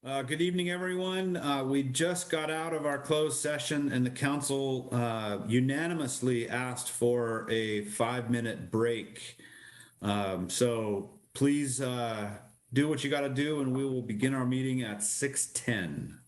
Good evening, everyone. We just got out of our closed session and the council unanimously asked for a 5-minute break. So please do what you got to do and we will begin our meeting at 6:10.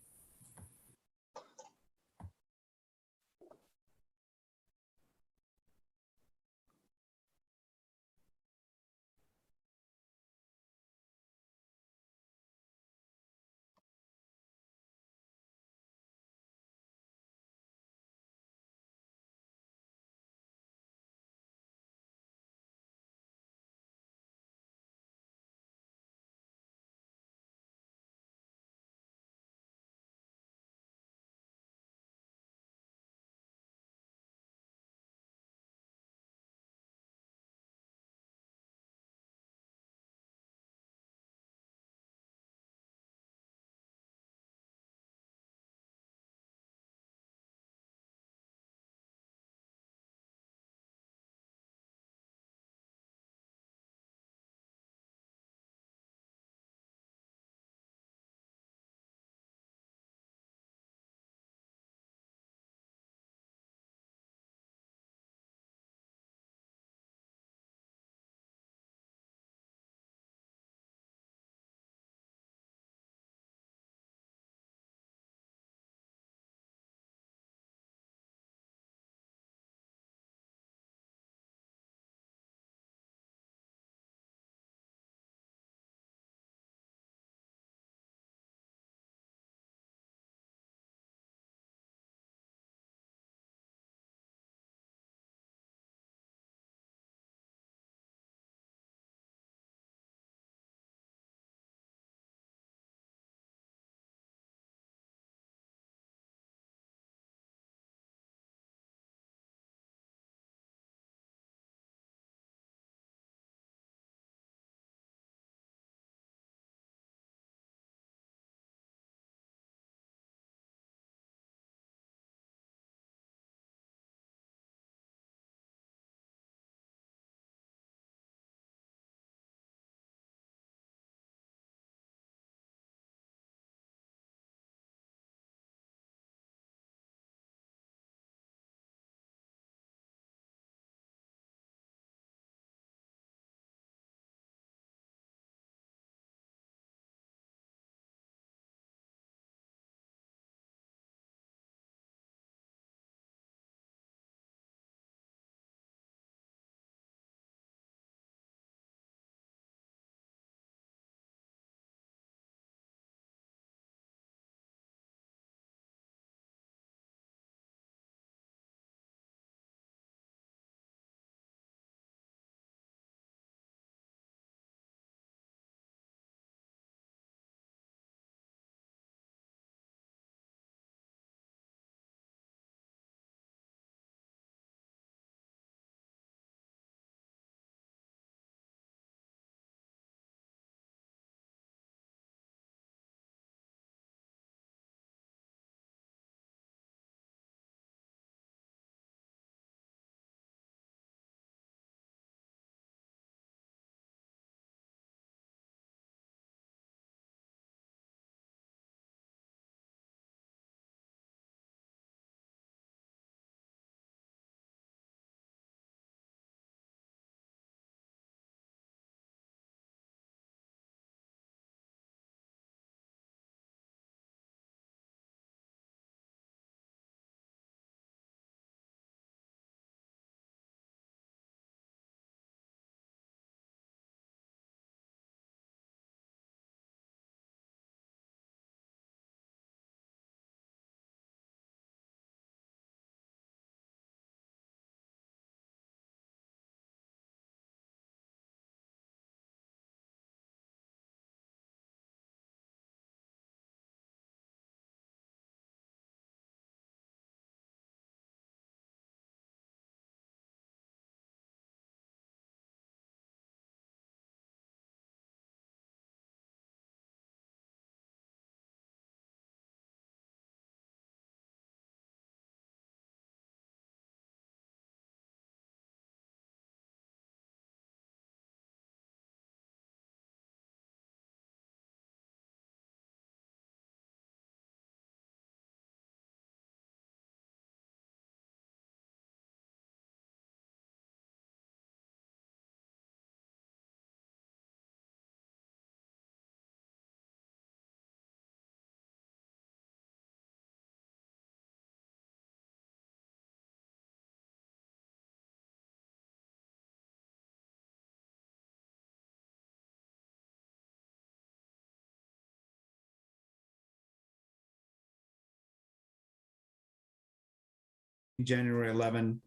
January 11.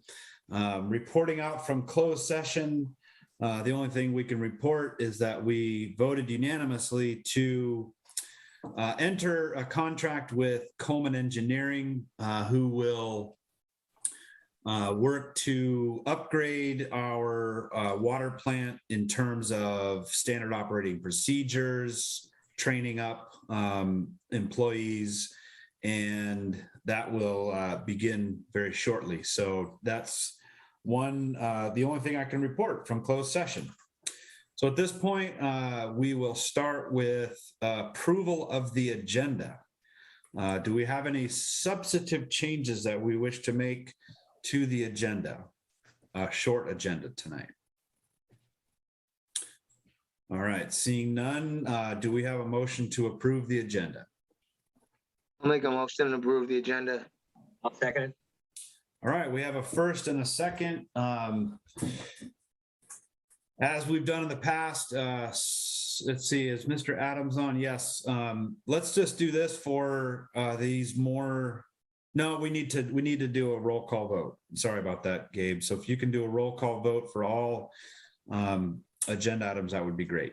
Reporting out from closed session. The only thing we can report is that we voted unanimously to enter a contract with Coleman Engineering, who will work to upgrade our water plant in terms of standard operating procedures, training up employees, and that will begin very shortly. So that's the only thing I can report from closed session. So at this point, we will start with approval of the agenda. Do we have any substantive changes that we wish to make to the agenda? Short agenda tonight. All right, seeing none, do we have a motion to approve the agenda? I'll make a motion to approve the agenda. I'll second it. All right, we have a first and a second. As we've done in the past, let's see, is Mr. Adams on? Yes. Let's just do this for these more. No, we need to do a roll call vote. Sorry about that, Gabe. So if you can do a roll call vote for all agenda items, that would be great.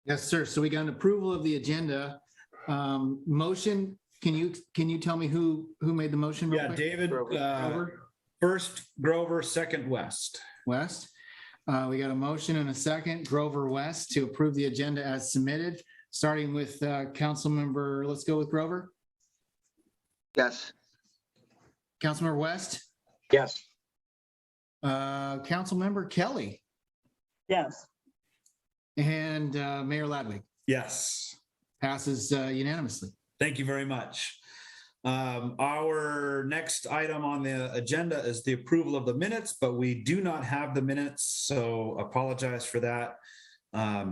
Yes, sir. So we got an approval of the agenda. Motion. Can you tell me who made the motion? Yeah, David. Grover? First Grover, second West. West. We got a motion and a second, Grover West, to approve the agenda as submitted, starting with council member. Let's go with Grover. Yes. Councilmember West. Yes. Councilmember Kelly. Yes. And Mayor Ladwig. Yes. Passes unanimously. Thank you very much. Our next item on the agenda is the approval of the minutes, but we do not have the minutes, so apologize for that.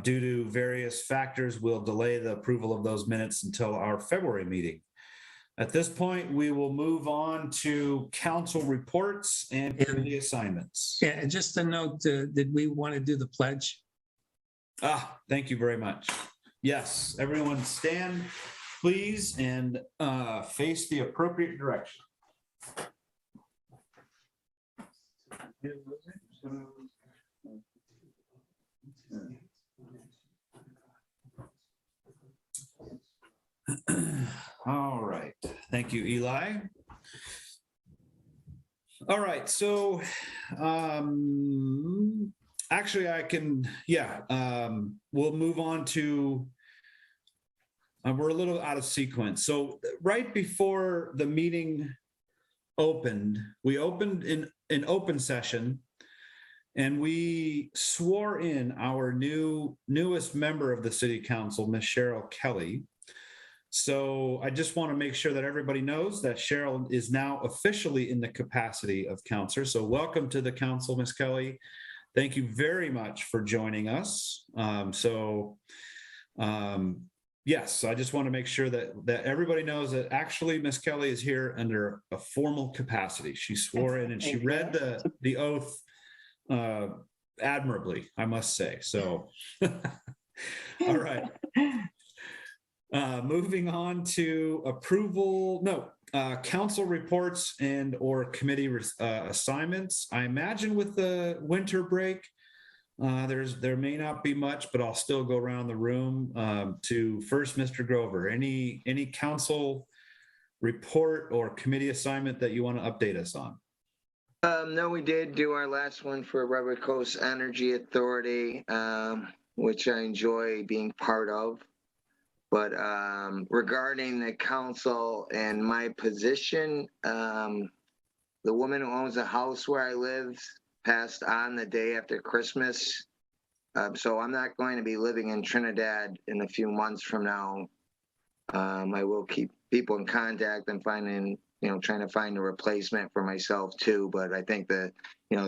Due to various factors, we'll delay the approval of those minutes until our February meeting. At this point, we will move on to council reports and committee assignments. Yeah, and just a note, did we want to do the pledge? Thank you very much. Yes, everyone stand, please, and face the appropriate direction. All right. Thank you, Eli. All right. So actually, I can, we'll move on to, we're a little out of sequence. So right before the meeting opened, we opened in an open session and we swore in our newest member of the city council, Ms. Cheryl Kelly. So I just want to make sure that everybody knows that Cheryl is now officially in the capacity of counselor. So welcome to the council, Ms. Kelly. Thank you very much for joining us. Yes, I just want to make sure that everybody knows that actually Ms. Kelly is here under a formal capacity. She swore in and she read the oath admirably, I must say. So, all right. Moving on to council reports and or committee assignments. I imagine with the winter break, there may not be much, but I'll still go around the room to first Mr. Grover. Any council report or committee assignment that you want to update us on? No, we did do our last one for Rubber Coast Energy Authority, which I enjoy being part of. But regarding the council and my position, the woman who owns the house where I live passed on the day after Christmas. So I'm not going to be living in Trinidad in a few months from now. I will keep people in contact and trying to find a replacement for myself too. But I think the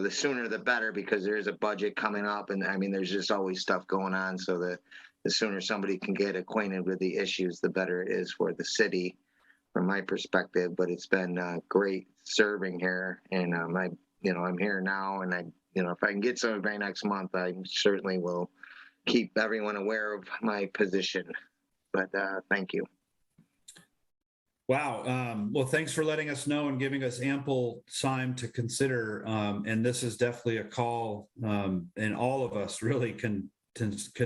sooner the better, because there is a budget coming up, and I mean, there's just always stuff going on. So the sooner somebody can get acquainted with the issues, the better it is for the city, from my perspective. But it's been great serving here, and I'm here now, and if I can get somebody next month, I certainly will keep everyone aware of my position. But thank you. Wow. Well, thanks for letting us know and giving us ample time to consider. And this is definitely a call, and all of us really can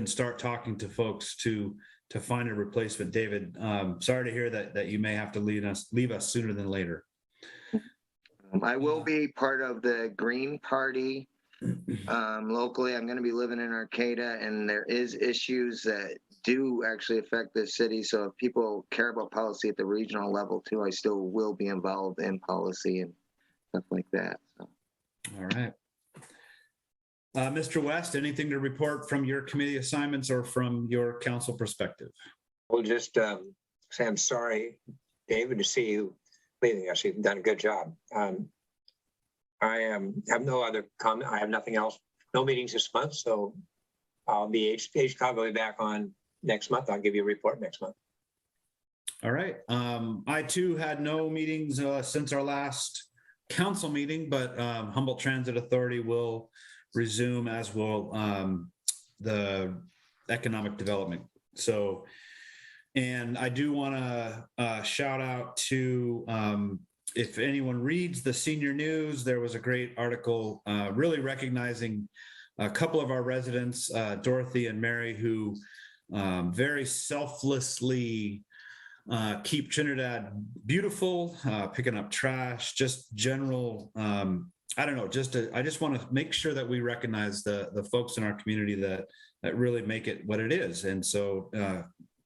start talking to folks to find a replacement. David, sorry to hear that you may have to leave us sooner than later. I will be part of the Green Party locally. I'm going to be living in Arcata, and there is issues that do actually affect the city. So if people care about policy at the regional level too, I still will be involved in policy and stuff like that. So. All right. Mr. West, anything to report from your committee assignments or from your council perspective? We'll just say I'm sorry, David, to see you leaving us. You've done a good job. I have no other comment. I have nothing else. No meetings this month, so I'll be HCOG. I'll be back on next month. I'll give you a report next month. All right. I too had no meetings since our last council meeting, but Humboldt Transit Authority will resume, as will the economic development. So, and I do want to shout out to, if anyone reads the senior news, there was a great article really recognizing a couple of our residents, Dorothy and Mary, who very selflessly keep Trinidad beautiful, picking up trash, just general, I don't know, I just want to make sure that we recognize the folks in our community that really make it what it is. And so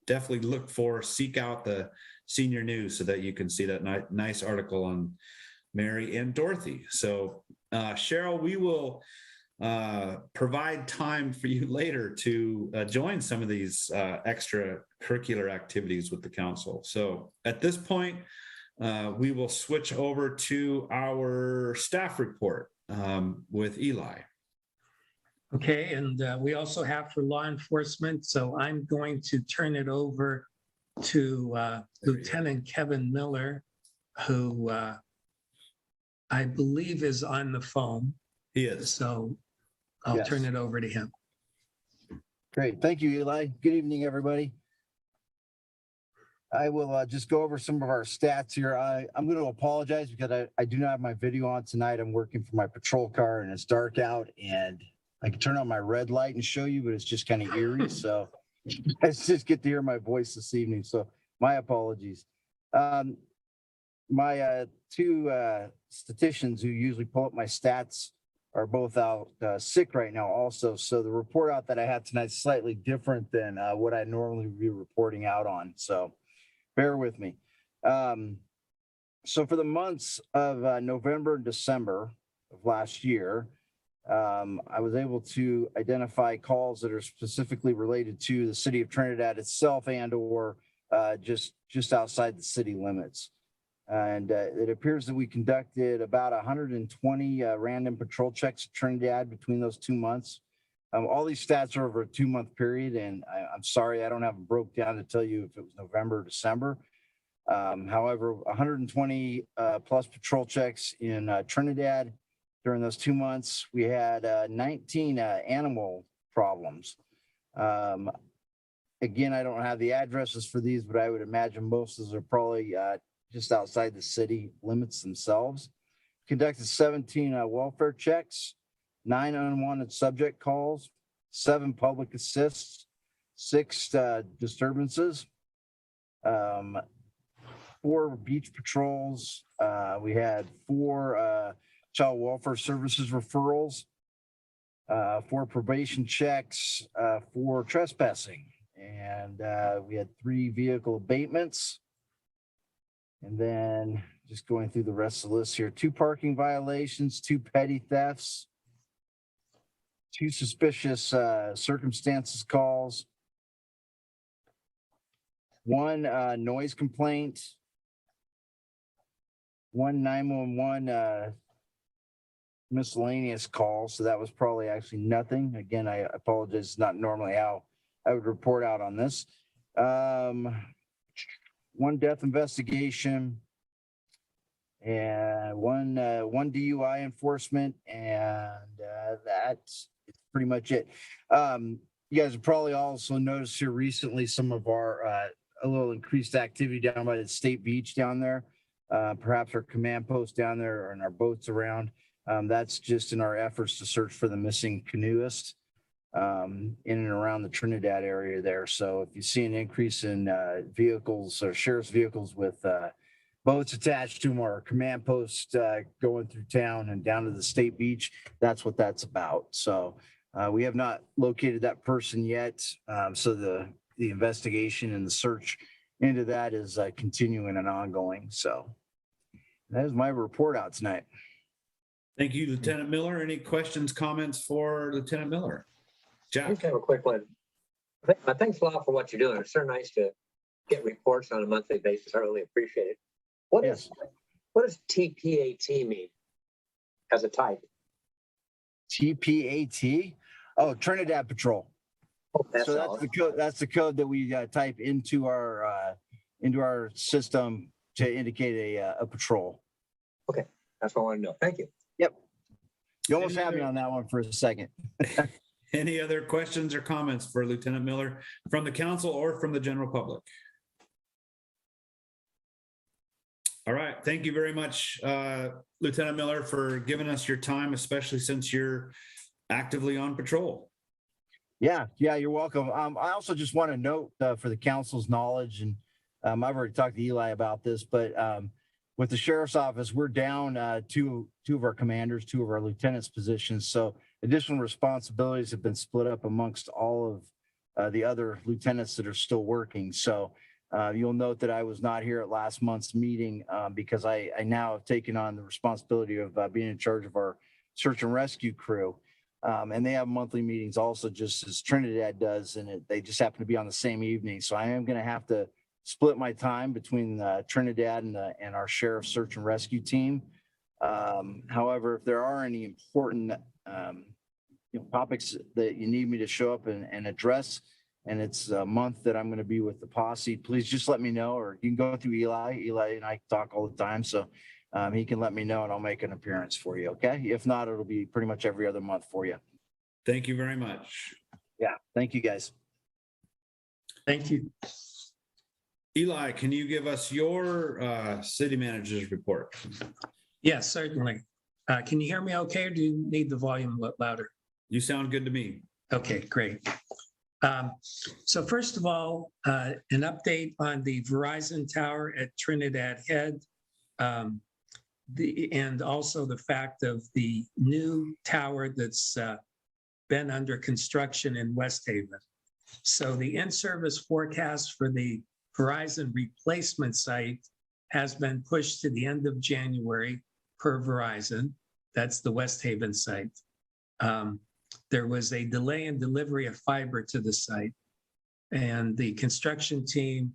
definitely seek out the senior news so that you can see that nice article on Mary and Dorothy. So Cheryl, we will provide time for you later to join some of these extracurricular activities with the council. So at this point, we will switch over to our staff report with Eli. Okay, and we also have for law enforcement, so I'm going to turn it over to Lieutenant Kevin Miller, who I believe is on the phone. He is. So I'll turn it over to him. Great. Thank you, Eli. Good evening, everybody. I will just go over some of our stats here. I'm going to apologize because I do not have my video on tonight. I'm working from my patrol car and it's dark out, and I can turn on my red light and show you, but it's just kind of eerie. So let's just get to hear my voice this evening. So my apologies. My two statisticians who usually pull up my stats are both out sick right now also. So the report out that I have tonight is slightly different than what I normally would be reporting out on. So bear with me. So for the months of November and December of last year, I was able to identify calls that are specifically related to the city of Trinidad itself and or just outside the city limits. And it appears that we conducted about 120 random patrol checks at Trinidad between those 2 months. All these stats are over a 2-month period, and I'm sorry I don't have them broke down to tell you if it was November or December. However, 120 plus patrol checks in Trinidad during those 2 months. We had 19 animal problems. Again, I don't have the addresses for these, but I would imagine most of those are probably just outside the city limits themselves. Conducted 17 welfare checks, 9 unwanted subject calls, 7 public assists, 6 disturbances, 4 beach patrols. We had 4 child welfare services referrals, 4 probation checks, 4 trespassing, and we had 3 vehicle abatements. And then just going through the rest of the list here, 2 parking violations, 2 petty thefts, 2 suspicious circumstances calls, 1 noise complaint, 1 911 miscellaneous call. So that was probably actually nothing. Again, I apologize. It's not normally how I would report out on this. 1 death investigation, and one DUI enforcement, and that's pretty much it. You guys have probably also noticed here recently some of our a little increased activity down by the state beach down there. Perhaps our command post down there and our boats around. That's just in our efforts to search for the missing canoeist in and around the Trinidad area there. So if you see an increase in vehicles or sheriff's vehicles with boats attached to them or command post going through town and down to the state beach, that's what that's about. So we have not located that person yet. So the investigation and the search into that is continuing and ongoing. So that is my report out tonight. Thank you, Lieutenant Miller. Any questions, comments for Lieutenant Miller? I Jack? just have a quick one. Thanks a lot for what you're doing. It's so nice to get reports on a monthly basis. I really appreciate it. What does TPAT mean as a type? TPAT? Oh, Trinidad Patrol. Oh, that's So that's all. the code. That's the code that we type into our system to indicate a patrol. Okay, that's what I want to know. Thank you. Yep. You almost had me on that one for a second. Any other questions or comments for Lieutenant Miller from the council or from the general public? All right. Thank you very much, Lieutenant Miller, for giving us your time, especially since you're actively on patrol. Yeah, you're welcome. I also just want to note for the council's knowledge, and I've already talked to Eli about this, but with the sheriff's office, we're down two of our commanders, two of our lieutenants' positions. So additional responsibilities have been split up amongst all of the other lieutenants that are still working. So you'll note that I was not here at last month's meeting because I now have taken on the responsibility of being in charge of our search and rescue crew. And they have monthly meetings also, just as Trinidad does, and they just happen to be on the same evening. So I am going to have to split my time between Trinidad and our sheriff's search and rescue team. However, if there are any important topics that you need me to show up and address, and it's a month that I'm going to be with the posse, please just let me know, or you can go through Eli. Eli and I talk all the time, so he can let me know and I'll make an appearance for you. Okay. If not, it'll be pretty much every other month for you. Thank you very much. Yeah. Thank you, guys. Thank you. Eli, can you give us your city manager's report? Yes, certainly. Can you hear me okay, or do you need the volume louder? You sound good to me. Okay, great. So first of all, an update on the Verizon tower at Trinidad Head, and also the fact of the new tower that's been under construction in West Haven. So the in-service forecast for the Verizon replacement site has been pushed to the end of January per Verizon. That's the West Haven site. There was a delay in delivery of fiber to the site, and the construction team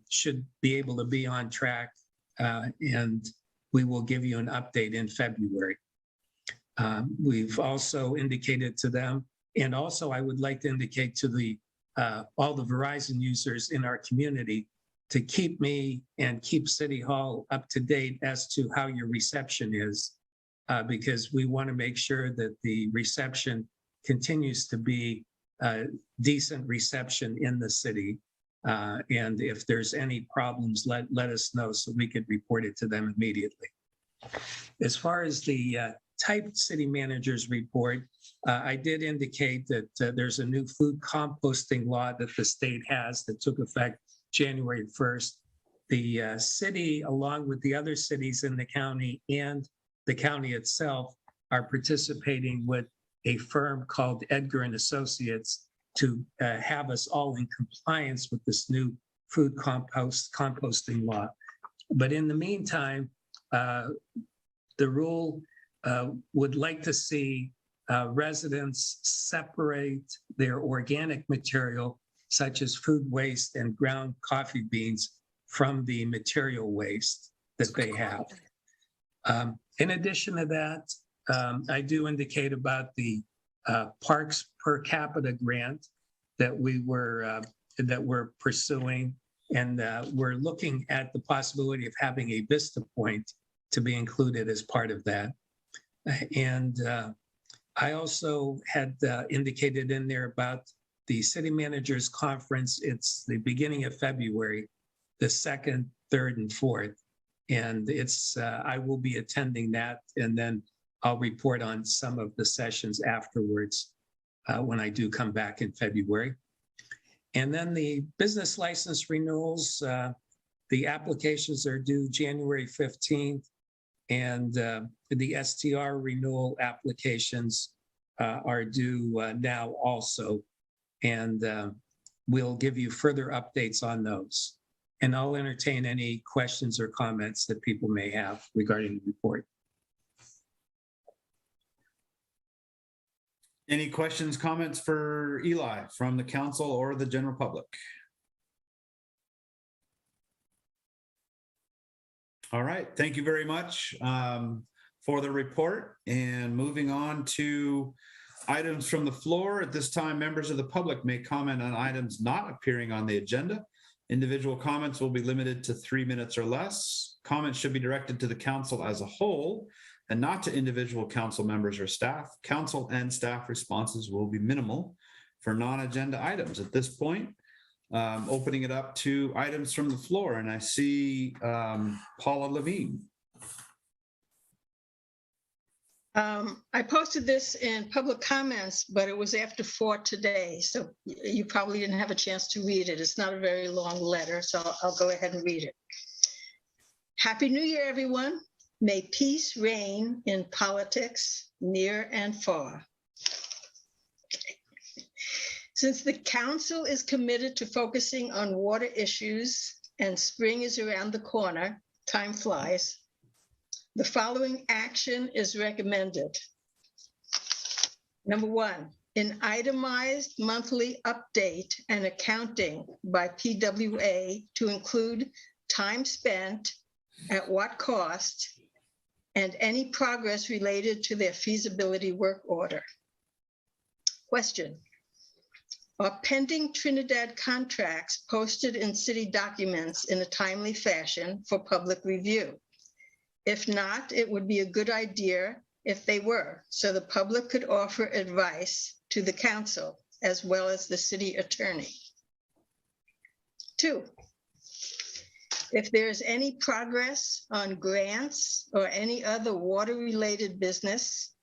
should be able to be on track, and we will give you an update in February. We've also indicated to them, and also I would like to indicate to the all the Verizon users in our community to keep me and keep City Hall up to date as to how your reception is, because we want to make sure that the reception continues to be decent reception in the city. And if there's any problems, let us know so we could report it to them immediately. As far as the typed city manager's report, I did indicate that there's a new food composting law that the state has that took effect January 1st. The city, along with the other cities in the county and the county itself, are participating with a firm called Edgar and Associates to have us all in compliance with this new food composting law. But in the meantime, the rule would like to see residents separate their organic material, such as food waste and ground coffee beans, from the material waste that they have. In addition to that, I do indicate about the parks per capita grant that we're pursuing, and we're looking at the possibility of having a Vista Point to be included as part of that. And I also had indicated in there about the city managers conference. It's the beginning of February, the 2nd, 3rd, and 4th. And I will be attending that, and then I'll report on some of the sessions afterwards when I do come back in February. And then the business license renewals, the applications are due January 15th, and the STR renewal applications are due now also. And we'll give you further updates on those. And I'll entertain any questions or comments that people may have regarding the report. Any questions, comments for Eli from the council or the general public? All right, thank you very much for the report. And moving on to items from the floor. At this time, members of the public may comment on items not appearing on the agenda. Individual comments will be limited to 3 minutes or less. Comments should be directed to the council as a whole and not to individual council members or staff. Council and staff responses will be minimal for non-agenda items. At this point, opening it up to items from the floor, and I see Paula Levine. I posted this in public comments, but it was after 4 today, so you probably didn't have a chance to read it. It's not a very long letter, so I'll go ahead and read it. Happy New Year, everyone. May peace reign in politics near and far. Since the council is committed to focusing on water issues and spring is around the corner, time flies, the following action is recommended. Number 1, an itemized monthly update and accounting by PWA to include time spent, at what cost, and any progress related to their feasibility work order. Question: are pending Trinidad contracts posted in city documents in a timely fashion for public review? If not, it would be a good idea if they were, so the public could offer advice to the council as well as the city attorney. 2, if there's any progress on grants or any other water-related business,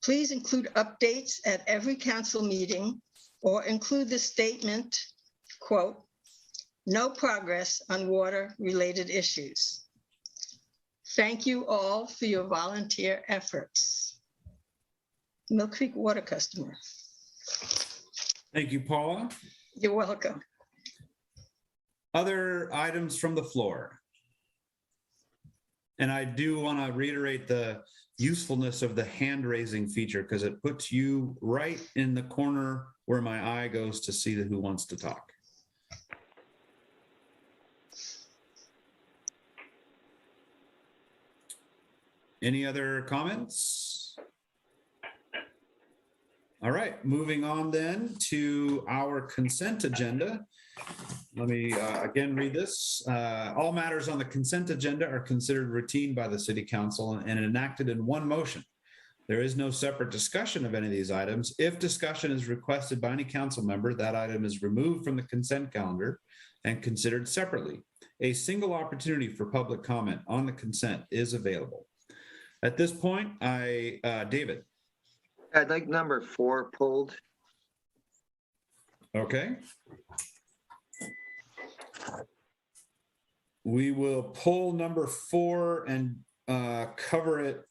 please include updates at every council meeting or include the statement, quote, no progress on water-related issues. Thank you all for your volunteer efforts. Mill Creek Water customer. Thank you, Paula. You're welcome. Other items from the floor. And I do want to reiterate the usefulness of the hand raising feature because it puts you right in the corner where my eye goes to see who wants to talk. Any other comments? All right, moving on then to our consent agenda. Let me again read this. All matters on the consent agenda are considered routine by the City Council and enacted in one motion. There is no separate discussion of any of these items. If discussion is requested by any council member, that item is removed from the consent calendar and considered separately. A single opportunity for public comment on the consent is available. At this point, David. I'd like number 4 pulled. Okay. We will pull number 4 and cover it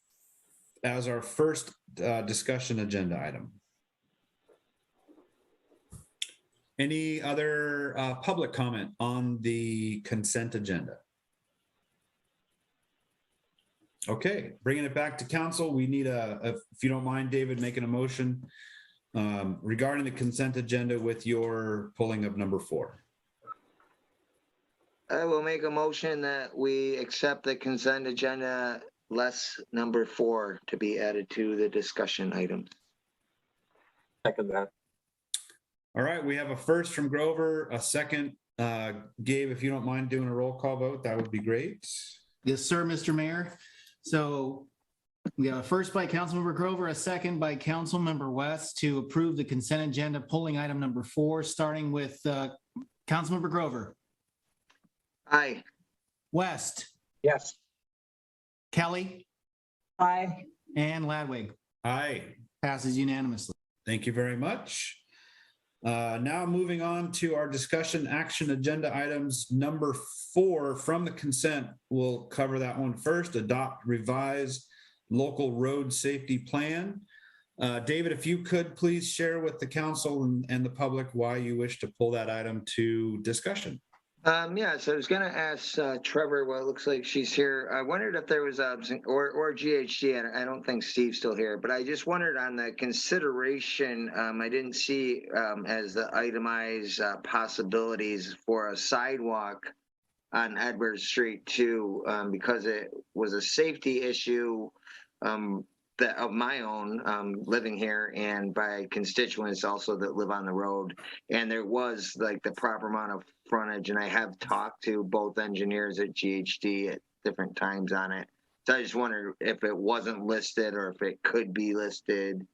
as our first discussion agenda item. Any other public comment on the consent agenda? Okay, bringing it back to council, we need if you don't mind, David, making a motion regarding the consent agenda with your pulling of number 4. I will make a motion that we accept the consent agenda less number 4 to be added to the discussion items. Second that. All right, we have a first from Grover, a second. Gabe, if you don't mind doing a roll call vote, that would be great. Yes, sir, Mr. Mayor. So We have a first by Councilmember Grover, a second by Councilmember West to approve the consent agenda, pulling item number 4, starting with Councilmember Grover, Aye. West, Yes. Kelly, Aye. and Ladwig. Aye. Passes unanimously. Thank you very much. Now moving on to our discussion action agenda items number 4 from the consent. We'll cover that one first. Adopt revised local road safety plan. David, if you could please share with the council and the public why you wish to pull that item to discussion. Yeah, so I was gonna ask Trevor, well, it looks like she's here. I wondered if there was or GHG, I don't think Steve's still here, but I just wondered on the consideration, I didn't see as the itemized possibilities for a sidewalk on Edwards Street too, because it was a safety issue that of my own living here and by constituents also that live on the road. And there was like the proper amount of frontage, and I have talked to both engineers at GHD at different times on it. So I just wondered if it wasn't listed or if it could be listed.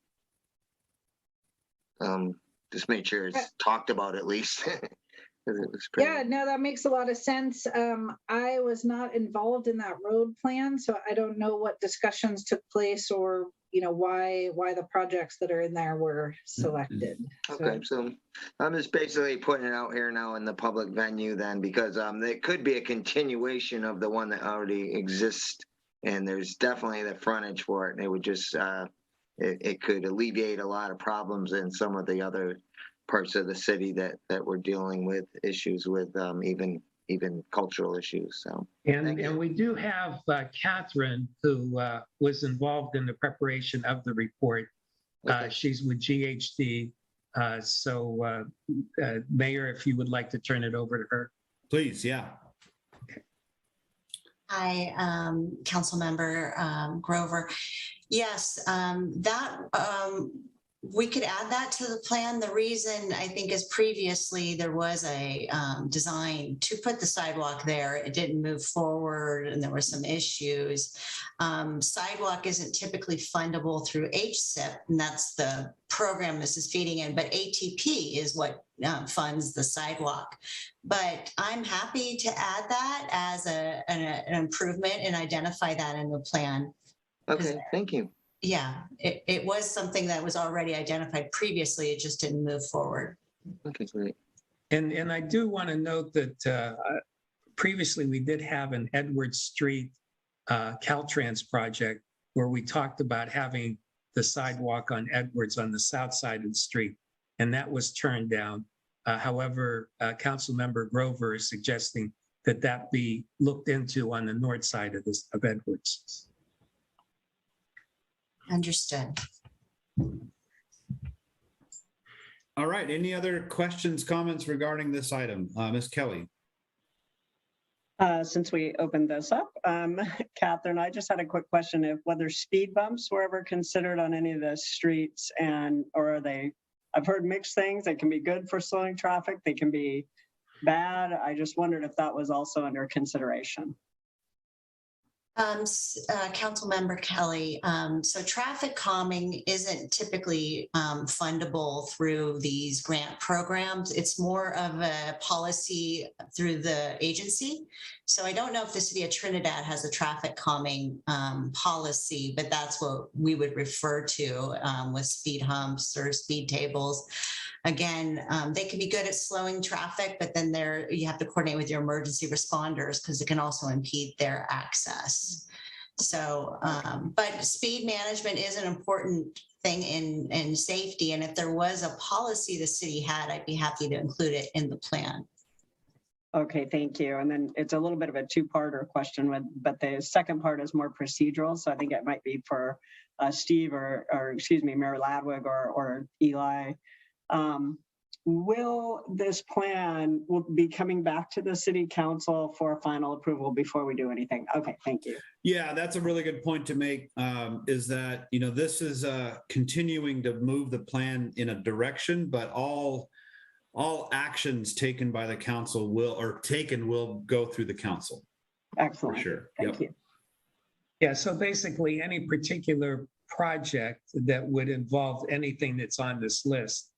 Just make sure it's talked about at least. 'Cause it was pretty- Yeah, no, that makes a lot of sense. I was not involved in that road plan, so I don't know what discussions took place or, why the projects that are in there were selected. Okay, so I'm just basically putting it out here now in the public venue then, because it could be a continuation of the one that already exists, and there's definitely the frontage for it, and it would just it could alleviate a lot of problems in some of the other parts of the city that we're dealing with issues with, even cultural issues. So And we do have Catherine, who was involved in the preparation of the report. Okay. She's with GHD. So Mayor, if you would like to turn it over to her. Please, yeah. Hi, Councilmember Grover. Yes, we could add that to the plan. The reason I think is previously there was a design to put the sidewalk there. It didn't move forward and there were some issues. Sidewalk isn't typically fundable through HSIP, and that's the program this is feeding in, but ATP is what funds the sidewalk. But I'm happy to add that as an improvement and identify that in the plan. okay, thank you. Yeah, it was something that was already identified previously. It just didn't move forward. Okay, great. And I do want to note that previously we did have an Edwards Street Caltrans project where we talked about having the sidewalk on Edwards on the south side of the street, and that was turned down. However, Councilmember Grover is suggesting that that be looked into on the north side of Edwards. Understood. All right. Any other questions, comments regarding this item? Ms. Kelly? Since we opened this up, Catherine, I just had a quick question of whether speed bumps were ever considered on any of the streets, or are they, I've heard mixed things. They can be good for slowing traffic. They can be bad. I just wondered if that was also under consideration. Councilmember Kelly, so traffic calming isn't typically fundable through these grant programs. It's more of a policy through the agency. So I don't know if the city of Trinidad has a traffic calming policy, but that's what we would refer to with speed humps or speed tables. Again, they can be good at slowing traffic, but then you have to coordinate with your emergency responders because it can also impede their access. So, but speed management is an important thing in safety. And if there was a policy the city had, I'd be happy to include it in the plan. Okay, thank you. And then it's a little bit of a two-parter question, but the second part is more procedural. So I think it might be for Steve or excuse me, Mayor Ladwig or Eli. Will this plan be coming back to the city council for final approval before we do anything? Okay, thank you. Yeah, that's a really good point to make, is that, this is continuing to move the plan in a direction, but all actions taken by the council will go through the council. Excellent. For sure. Thank you. Yeah, so basically any particular project that would involve anything that's on this list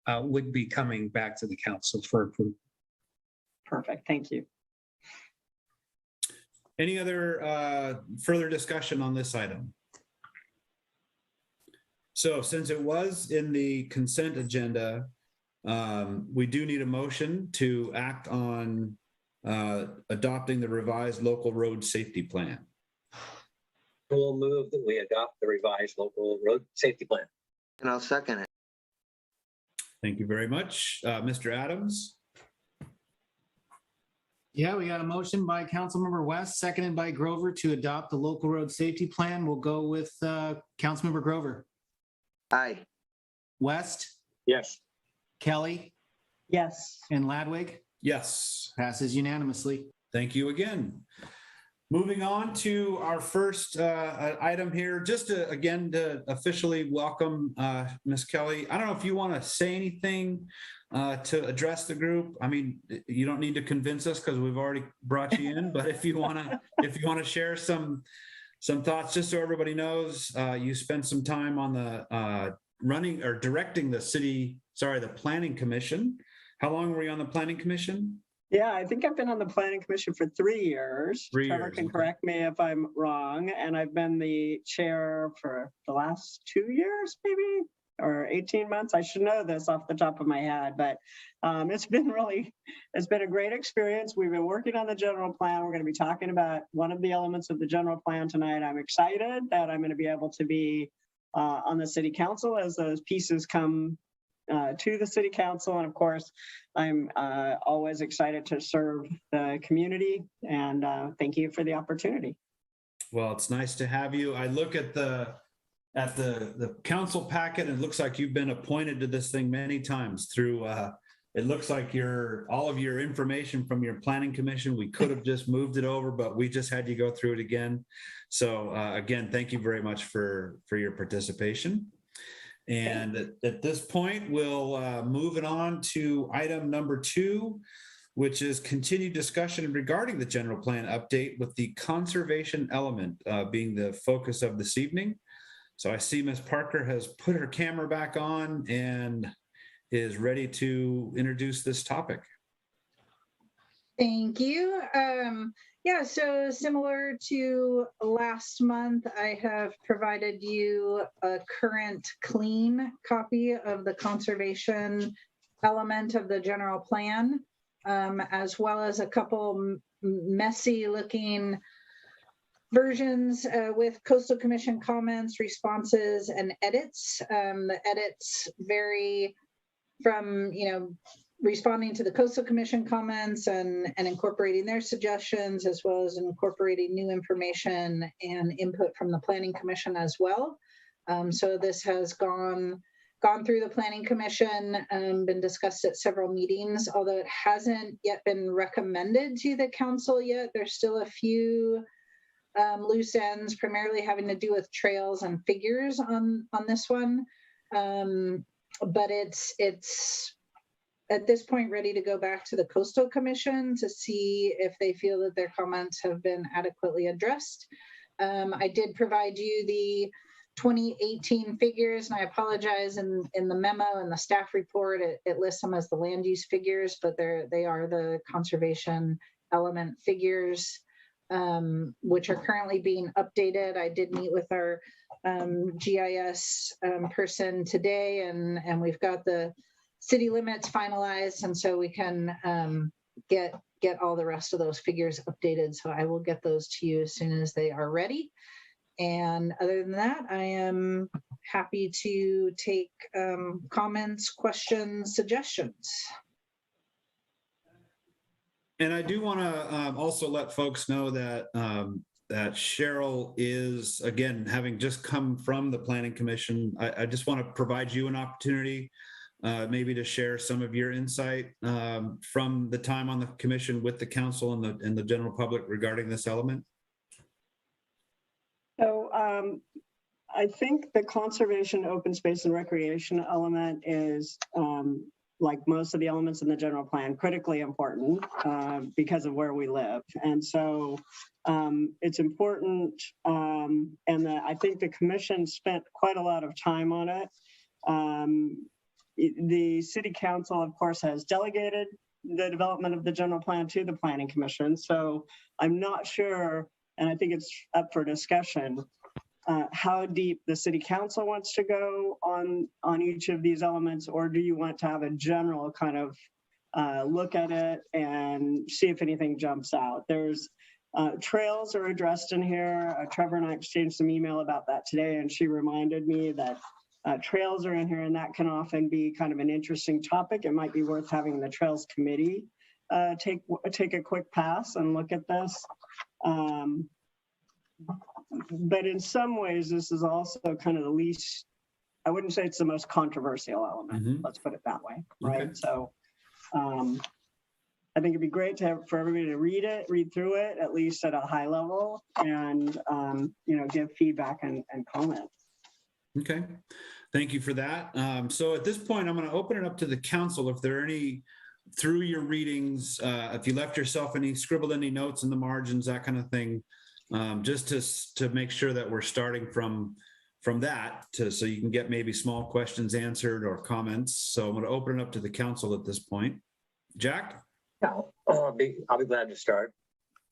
would be coming back to the council for approval. Perfect. Thank you. Any other further discussion on this item? So since it was in the consent agenda, we do need a motion to act on adopting the revised local road safety plan. We'll move that we adopt the revised local road safety plan. And I'll second it. Thank you very much. Mr. Adams? Yeah, we got a motion by Councilmember West, seconded by Grover to adopt the local road safety plan. We'll go with Councilmember Grover. Aye. West, Yes. Kelly, Yes. and Ladwig. Yes. Passes unanimously. Thank you again. Moving on to our first item here, just to, again, to officially welcome Ms. Kelly. I don't know if you want to say anything to address the group. I mean, you don't need to convince us because we've already brought you in, but if you want to share some thoughts, just so everybody knows, you spent some time on the running or directing the Planning Commission. How long were you on the Planning Commission? Yeah, I think I've been on the Planning Commission for 3 years. 3 Trevor years, can okay. correct me if I'm wrong. And I've been the chair for the last 2 years, maybe, or 18 months. I should know this off the top of my head, but it's been a great experience. We've been working on the general plan. We're going to be talking about one of the elements of the general plan tonight. I'm excited that I'm going to be able to be on the city council as those pieces come to the city council. And of course, I'm always excited to serve the community, and thank you for the opportunity. Well, it's nice to have you. I look at the council packet, and it looks like you've been appointed to this thing many times through, it looks like all of your information from your planning commission, we could have just moved it over, but we just had you go through it again. So again, thank you very much for your participation. And at this point, we'll move it on to item number 2, which is continued discussion regarding the general plan update, with the conservation element being the focus of this evening. So I see Ms. Parker has put her camera back on and is ready to introduce this topic. Thank you. Yeah, so similar to last month, I have provided you a current clean copy of the conservation element of the general plan, as well as a couple messy looking versions with Coastal Commission comments, responses, and edits. The edits vary from, responding to the Coastal Commission comments and incorporating their suggestions, as well as incorporating new information and input from the Planning Commission as well. So this has gone through the Planning Commission, been discussed at several meetings, although it hasn't yet been recommended to the council yet. There's still a few loose ends, primarily having to do with trails and figures on this one. But it's at this point ready to go back to the Coastal Commission to see if they feel that their comments have been adequately addressed. I did provide you the 2018 figures, and I apologize, in the memo and the staff report, it lists them as the land use figures, but they are the conservation element figures, which are currently being updated. I did meet with our GIS person today, and we've got the city limits finalized, and so we can get all the rest of those figures updated. So I will get those to you as soon as they are ready. And other than that, I am happy to take comments, questions, suggestions. And I do want to also let folks know that that Cheryl is, again, having just come from the Planning Commission. I just want to provide you an opportunity maybe to share some of your insight from the time on the commission with the council and the general public regarding this element. So I think the conservation, open space, and recreation element is like most of the elements in the general plan, critically important because of where we live. And so it's important. I think the commission spent quite a lot of time on it. The city council, of course, has delegated the development of the general plan to the planning commission. So I'm not sure, and I think it's up for discussion, how deep the city council wants to go on each of these elements, or do you want to have a general kind of look at it and see if anything jumps out? There's trails are addressed in here. Trevor and I exchanged some email about that today, and she reminded me that trails are in here, and that can often be kind of an interesting topic. It might be worth having the trails committee take a quick pass and look at this. But in some ways, this is also kind of the least, I wouldn't say it's the most controversial element. Let's put it that way, right? Okay. So I think it'd be great for everybody to read through it, at least at a high level, and give feedback and comment. Okay, thank you for that. So at this point, I'm going to open it up to the council. If there are any, through your readings, if you left yourself scribbled any notes in the margins, that kind of thing, just to make sure that we're starting from that, so you can get maybe small questions answered or comments. So I'm going to open it up to the council at this point. Jack? Yeah, I'll be glad to start.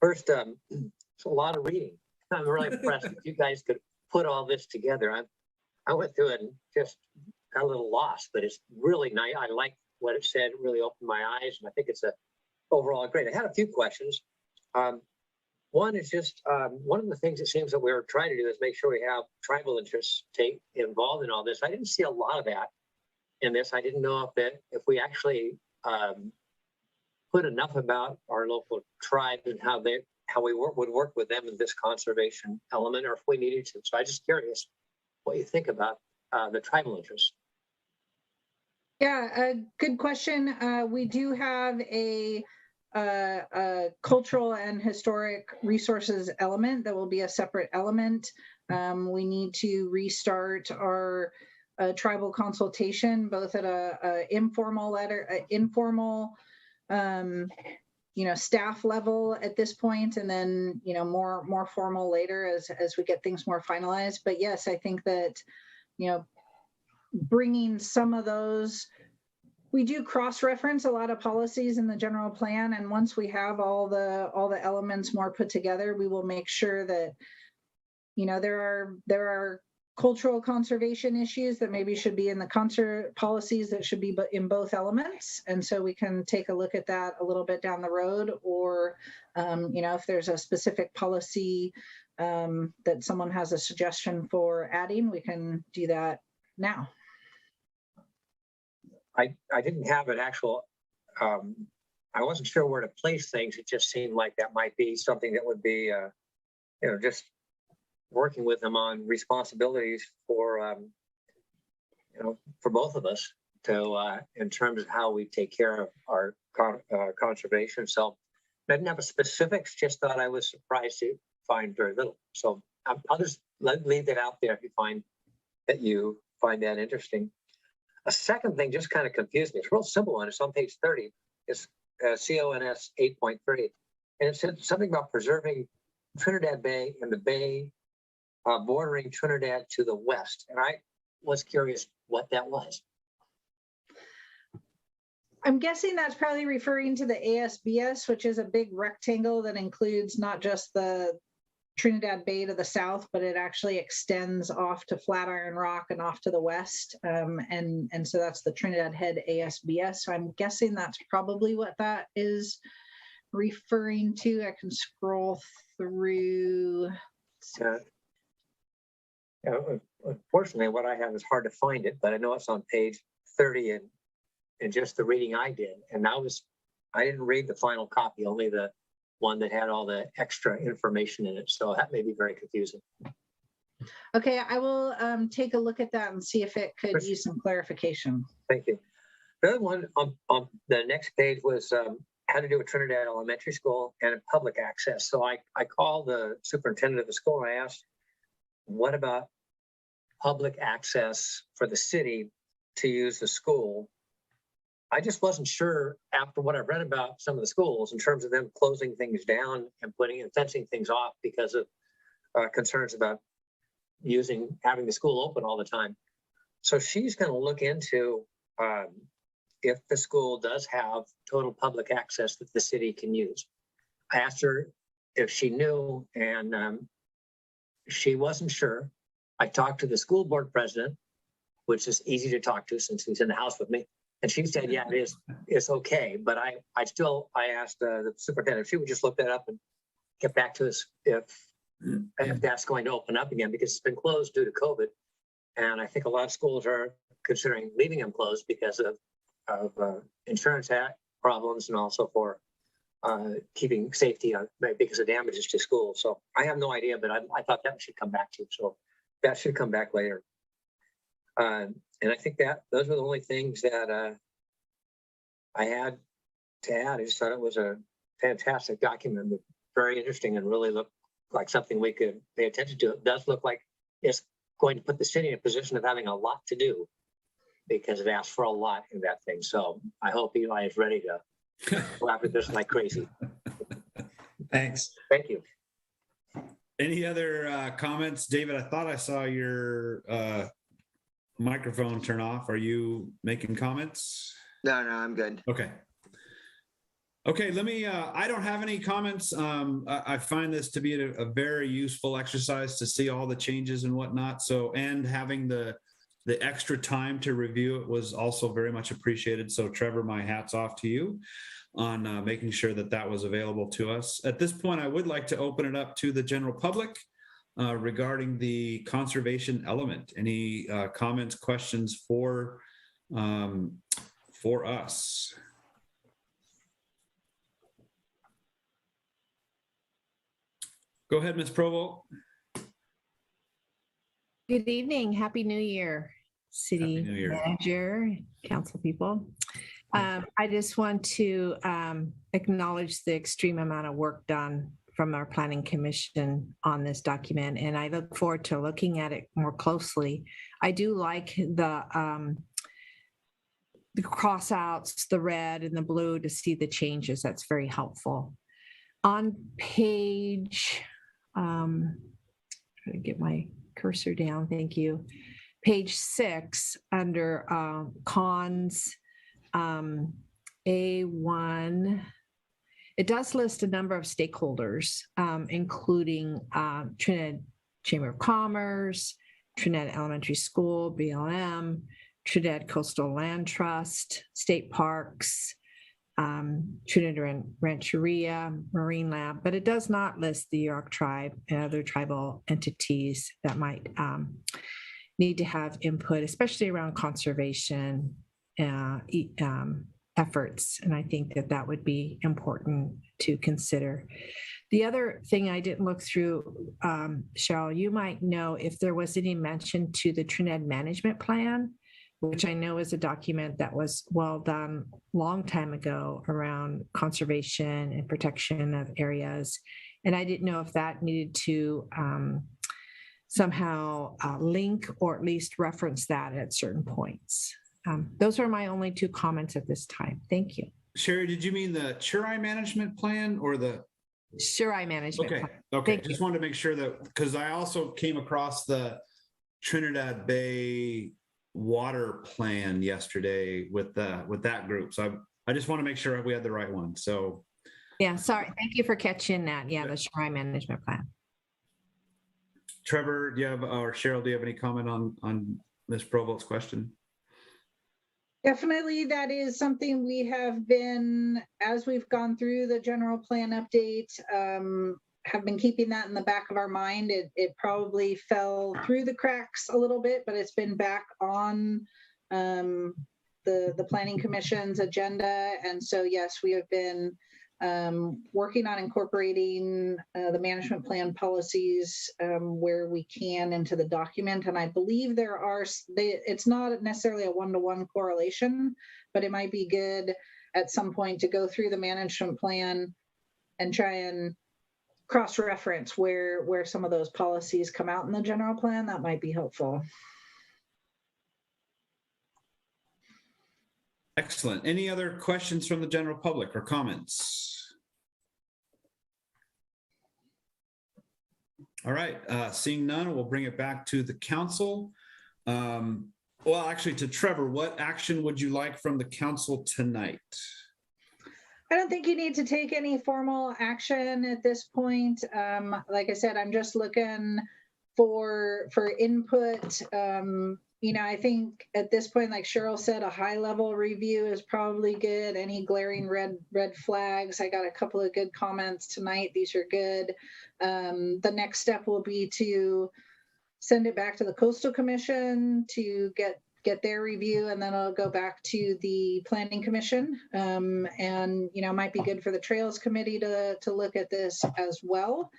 First, it's a lot of reading. I'm really impressed if you guys could put all this together. I went through it and just got a little lost, but it's really nice. I like what it said. It really opened my eyes, and I think it's overall great. I had a few questions. One is just one of the things it seems that we're trying to do is make sure we have tribal interests involved in all this. I didn't see a lot of that in this. I didn't know if we actually put enough about our local tribe and how we would work with them in this conservation element, or if we needed to. So I'm just curious what you think about the tribal interests. Yeah, a good question. We do have a cultural and historic resources element that will be a separate element. We need to restart our tribal consultation, both at a informal staff level at this point, and then more formal later as we get things more finalized. But yes, I think that bringing some of those, we do cross-reference a lot of policies in the general plan, and once we have all the elements more put together, we will make sure that there are cultural conservation issues that maybe should be in the concert policies that should be in both elements. And so we can take a look at that a little bit down the road, or, if there's a specific policy that someone has a suggestion for adding, we can do that now. I didn't have an actual, I wasn't sure where to place things. It just seemed like that might be something that would be, just working with them on responsibilities for, for both of us to, in terms of how we take care of our conservation. So I didn't have a specifics, just thought I was surprised to find very little. So I'll just leave that out there if you find that interesting. A second thing just kind of confused me. It's a real simple one. It's on page 30. It's CONS 8.3. And it said something about preserving Trinidad Bay and the bay bordering Trinidad to the west. And I was curious what that was. I'm guessing that's probably referring to the ASBS, which is a big rectangle that includes not just the Trinidad Bay to the south, but it actually extends off to Flatiron Rock and off to the west. And so that's the Trinidad Head ASBS. So I'm guessing that's probably what that is referring to. I can scroll through. Unfortunately, what I have is hard to find it, but I know it's on page 30 and just the reading I did. And I didn't read the final copy, only the one that had all the extra information in it. So that may be very confusing. Okay, I will take a look at that and see if it could use some clarification. Thank you. The other one on the next page was how to do with Trinidad Elementary School and public access. So I called the superintendent of the school and I asked, what about public access for the city to use the school I just wasn't sure after what I've read about some of the schools in terms of them closing things down and putting and fencing things off because of concerns about having the school open all the time. So she's going to look into if the school does have total public access that the city can use. I asked her if she knew, and she wasn't sure. I talked to the school board president, which is easy to talk to since he's in the house with me. And she said, yeah, it's okay. But I asked the superintendent if she would just look that up and get back to us if that's going to open up again, because it's been closed due to COVID. And I think a lot of schools are considering leaving them closed because of insurance act problems and also for keeping safety because of damages to schools. So I have no idea, but I thought that should come back to you. So that should come back later. And I think that those were the only things that I had to add. I just thought it was a fantastic document, very interesting, and really looked like something we could pay attention to. It does look like it's going to put the city in a position of having a lot to do because it asks for a lot in that thing. So I hope Eli is ready to go after this like crazy. Thanks. Thank you. Any other comments? David, I thought I saw your microphone turn off. Are you making comments? No, I'm good. Okay. Okay, let me, I don't have any comments. I find this to be a very useful exercise to see all the changes and whatnot. So, and having the extra time to review it was also very much appreciated. So Trevor, my hat's off to you on making sure that that was available to us. At this point, I would like to open it up to the general public regarding the conservation element. Any comments, questions for us? Go ahead, Ms. Provo. Good evening. Happy New Year, City Happy New Year. Manager, council people. I just want to acknowledge the extreme amount of work done from our Planning Commission on this document, and I look forward to looking at it more closely. I do like the crossouts, the red and the blue, to see the changes. That's very helpful. On page, try to get my cursor down, thank you. Page 6 under cons A1, it does list a number of stakeholders, including Trinidad Chamber of Commerce, Trinidad Elementary School, BLM, Trinidad Coastal Land Trust, state parks, Trinidad Rancheria, Marine Lab, but it does not list the Yurok tribe and other tribal entities that might need to have input, especially around conservation efforts. And I think that that would be important to consider. The other thing I didn't look through, Cheryl, you might know if there was any mention to the Trinidad Management Plan, which I know is a document that was well done long time ago around conservation and protection of areas. And I didn't know if that needed to somehow link or at least reference that at certain points. Those are my only 2 comments at this time. Thank you. Sherry, did you mean the Churai Management Plan or the? Churai Management Okay, Plan. okay. Thank Just you. wanted to make sure that, because I also came across the Trinidad Bay Water Plan yesterday with that group. So I just want to make sure we had the right one. So Yeah, sorry. Thank you for catching that. Yeah, the Churai Management Plan. Trevor, do you have, or Cheryl, do you have any comment on Ms. Provost's question? Definitely, that is something we have been, as we've gone through the general plan update, have been keeping that in the back of our mind. It probably fell through the cracks a little bit, but it's been back on the Planning Commission's agenda. And so, yes, we have been working on incorporating the management plan policies where we can into the document. And I believe it's not necessarily a one-to-one correlation, but it might be good at some point to go through the management plan and try and cross-reference where some of those policies come out in the general plan. That might be helpful. Excellent. Any other questions from the general public or comments? All right, seeing none, we'll bring it back to the council. Well, actually to Trevor, what action would you like from the council tonight? I don't think you need to take any formal action at this point. Like I said, I'm just looking for input. I think at this point, like Cheryl said, a high level review is probably good. Any glaring red flags? I got a couple of good comments tonight. These are good. The next step will be to send it back to the Coastal Commission to get their review, and then I'll go back to the Planning Commission. And might be good for the Trails Committee to look at this as well.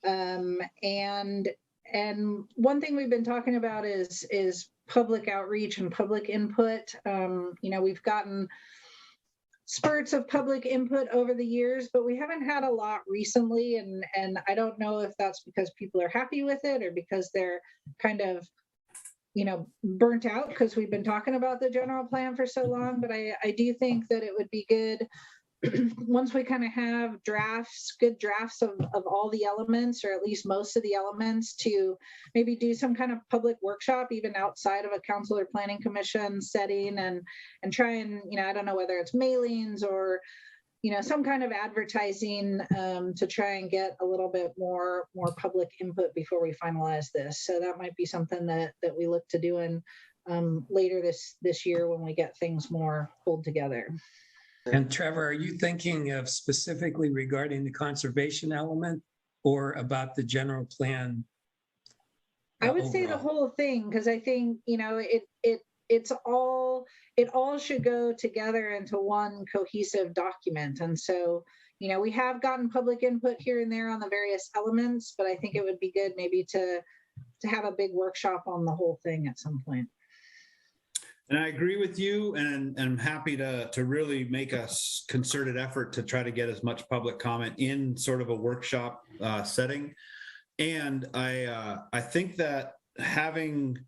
And one thing we've been talking about is public outreach and public input. We've gotten spurts of public input over the years, but we haven't had a lot recently. And I don't know if that's because people are happy with it or because they're kind of, burnt out because we've been talking about the general plan for so long. But I do think that it would be good once we kind of have good drafts of all the elements, or at least most of the elements, to maybe do some kind of public workshop, even outside of a council or planning commission setting, and try and, I don't know whether it's mailings or, some kind of advertising to try and get a little bit more public input before we finalize this. So that might be something that we look to doing later this year when we get things more pulled together. And Trevor, are you thinking of specifically regarding the conservation element or about the general plan? I would say the whole thing, because I think, it all should go together into one cohesive document. And so, we have gotten public input here and there on the various elements, but I think it would be good maybe to have a big workshop on the whole thing at some point. And I agree with you, and I'm happy to really make a concerted effort to try to get as much public comment in sort of a workshop setting. And I think that having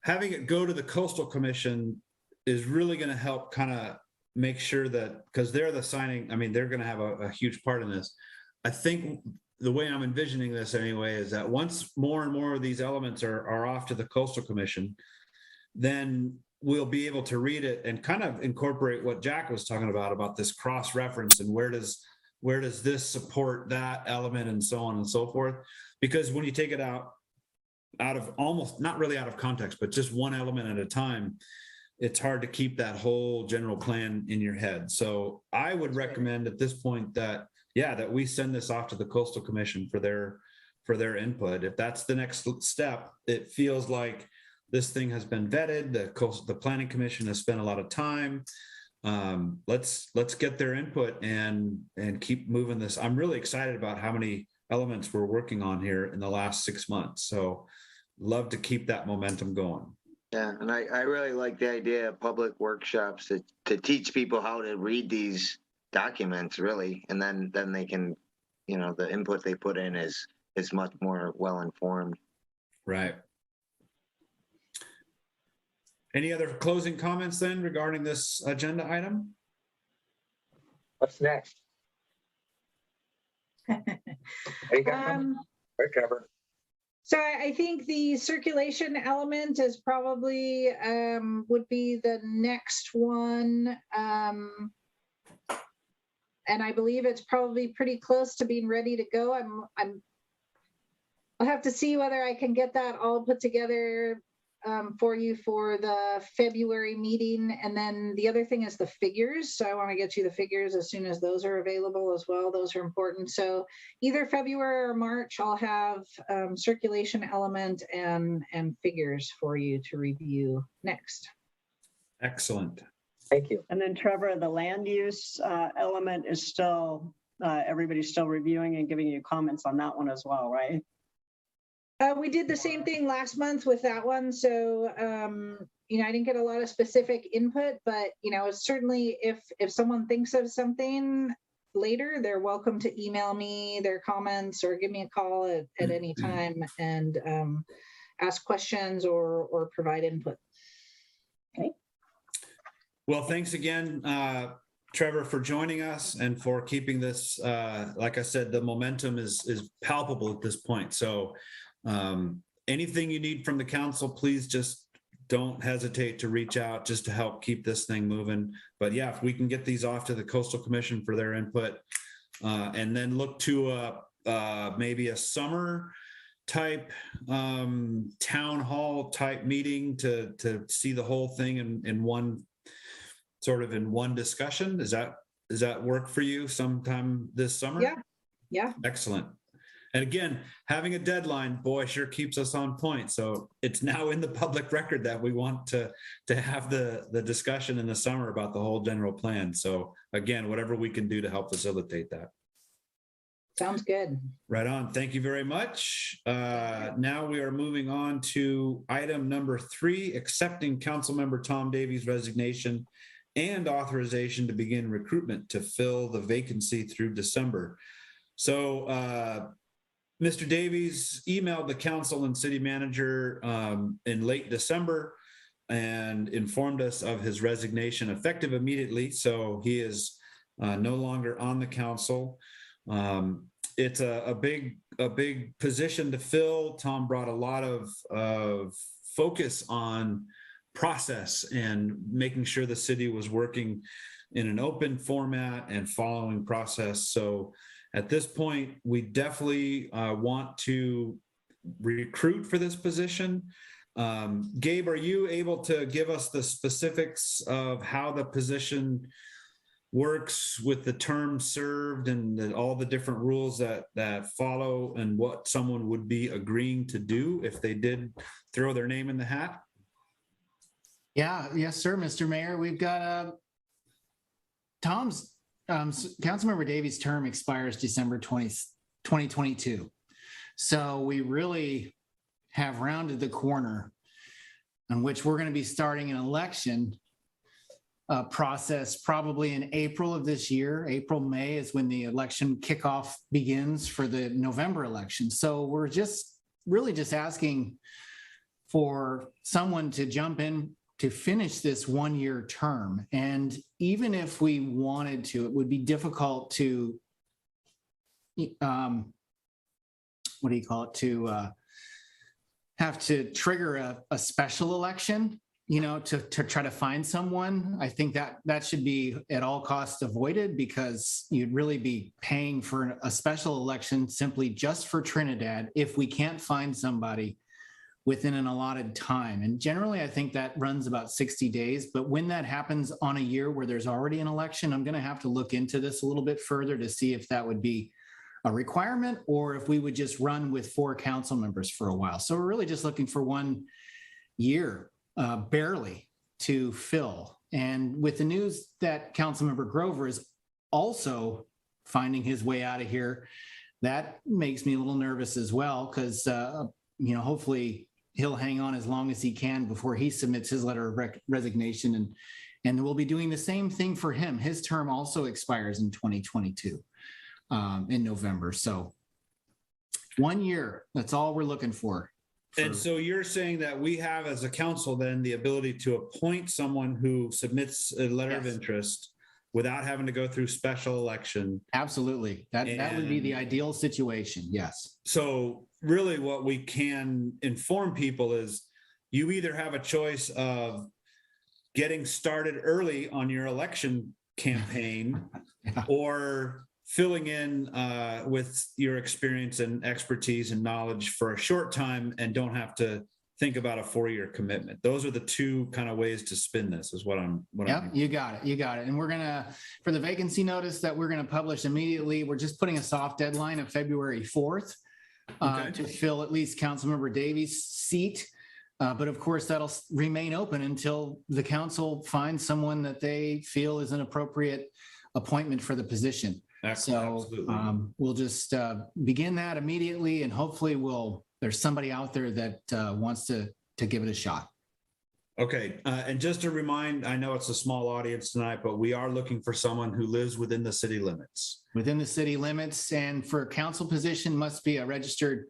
it go to the Coastal Commission is really going to help kind of make sure that, because they're the signing, they're going to have a huge part in this. I think the way I'm envisioning this anyway is that once more and more of these elements are off to the Coastal Commission, then we'll be able to read it and kind of incorporate what Jack was talking about this cross-reference and where does this support that element and so on and so forth. Because when you take it out of almost, not really out of context, but just one element at a time, it's hard to keep that whole general plan in your head. So I would recommend at this point that we send this off to the Coastal Commission for their input. If that's the next step, it feels like this thing has been vetted. The Planning Commission has spent a lot of time. Let's get their input and keep moving this. I'm really excited about how many elements we're working on here in the last 6 months. So love to keep that momentum going. Yeah, and I really like the idea of public workshops to teach people how to read these documents, really, and then they can, the input they put in is much more well informed. Right. Any other closing comments then regarding this agenda item? What's next? Trevor. So I think the circulation element is probably would be the next one. And I believe it's probably pretty close to being ready to go. I'll have to see whether I can get that all put together for you for the February meeting. And then the other thing is the figures. So I want to get you the figures as soon as those are available as well. Those are important. So either February or March, I'll have circulation element and figures for you to review next. Excellent. Thank you. And then Trevor, the land use element is still, everybody's still reviewing and giving you comments on that one as well, right? We did the same thing last month with that one. So, I didn't get a lot of specific input, but, certainly if someone thinks of something later, they're welcome to email me their comments or give me a call at any time and ask questions or provide input. Okay. Well, thanks again, Trevor, for joining us and for keeping this, like I said, the momentum is palpable at this point. So anything you need from the council, please just don't hesitate to reach out just to help keep this thing moving. But yeah, if we can get these off to the Coastal Commission for their input, and then look to maybe a summer type town hall type meeting to see the whole thing in one discussion. Does that work for you sometime this summer? Yeah. Excellent. And again, having a deadline, boy, sure keeps us on point. So it's now in the public record that we want to have the discussion in the summer about the whole general plan. So again, whatever we can do to help facilitate that. Sounds good. Right on. Thank you very much. Now we are moving on to item number 3, accepting Councilmember Tom Davey's resignation and authorization to begin recruitment to fill the vacancy through December. So Mr. Davies emailed the council and city manager in late December and informed us of his resignation effective immediately. So he is no longer on the council. It's a big position to fill. Tom brought a lot of focus on process and making sure the city was working in an open format and following process. So at this point, we definitely want to recruit for this position. Gabe, are you able to give us the specifics of how the position works with the term served and all the different rules that follow and what someone would be agreeing to do if they did throw their name in the hat? Yeah, yes, sir, Mr. Mayor. We've got Tom's Councilmember Davey's term expires December 2022. So we really have rounded the corner on which we're going to be starting an election process probably in April of this year. April, May is when the election kickoff begins for the November election. So we're just asking for someone to jump in to finish this 1-year term. And even if we wanted to, it would be difficult to, have to trigger a special election, to try to find someone. I think that should be at all costs avoided, because you'd really be paying for a special election simply just for Trinidad if we can't find somebody within an allotted time. And generally, I think that runs about 60 days. But when that happens on a year where there's already an election, I'm going to have to look into this a little bit further to see if that would be a requirement or if we would just run with 4 council members for a while. So we're really just looking for 1 year, barely, to fill. And with the news that Councilmember Grover is also finding his way out of here, that makes me a little nervous as well, because hopefully he'll hang on as long as he can before he submits his letter of resignation. And we'll be doing the same thing for him. His term also expires in 2022 in November. So 1 year, that's all we're looking for. And so you're saying that we have as a council then the ability to appoint someone who submits a letter of interest without having to go through special election. Absolutely. That would be the ideal situation. Yes. So really what we can inform people is you either have a choice of getting started early on your election campaign or filling in with your experience and expertise and knowledge for a short time and don't have to think about a 4-year commitment. Those are the 2 kind of ways to spin this, is what I'm. You got it. And we're for the vacancy notice that we're going to publish immediately, we're just putting a soft deadline of February 4th to fill at least Councilmember Davey's seat. But of course, that'll remain open until the council finds someone that they feel is an appropriate appointment for the position. So we'll just begin that immediately, and hopefully there's somebody out there that wants to give it a shot. Okay. And just to remind, I know it's a small audience tonight, but we are looking for someone who lives within the city limits. Within the city limits, and for a council position must be a registered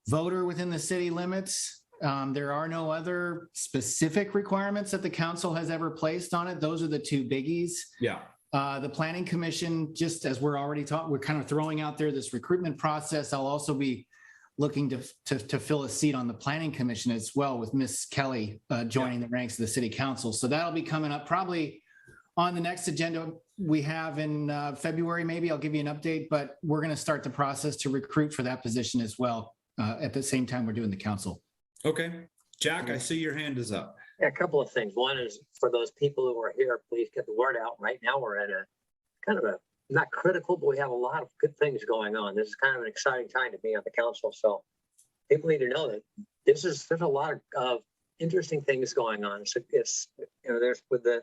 voter within the city limits. There are no other specific requirements that the council has ever placed on it. Those are the two biggies. Yeah. The Planning Commission, just as we're already talking, we're kind of throwing out there this recruitment process. I'll also be looking to fill a seat on the Planning Commission as well, with Miss Kelly joining the ranks of the City Council. So that'll be coming up probably on the next agenda we have in February. Maybe I'll give you an update, but we're going to start the process to recruit for that position as well at the same time we're doing the council. Okay. Jack, I see your hand is up. Yeah, a couple of things. One is for those people who are here, please get the word out. Right now, we're at a kind of a, not critical, but we have a lot of good things going on. This is kind of an exciting time to be on the council. So people need to know that there's a lot of interesting things going on. So it's, there's with the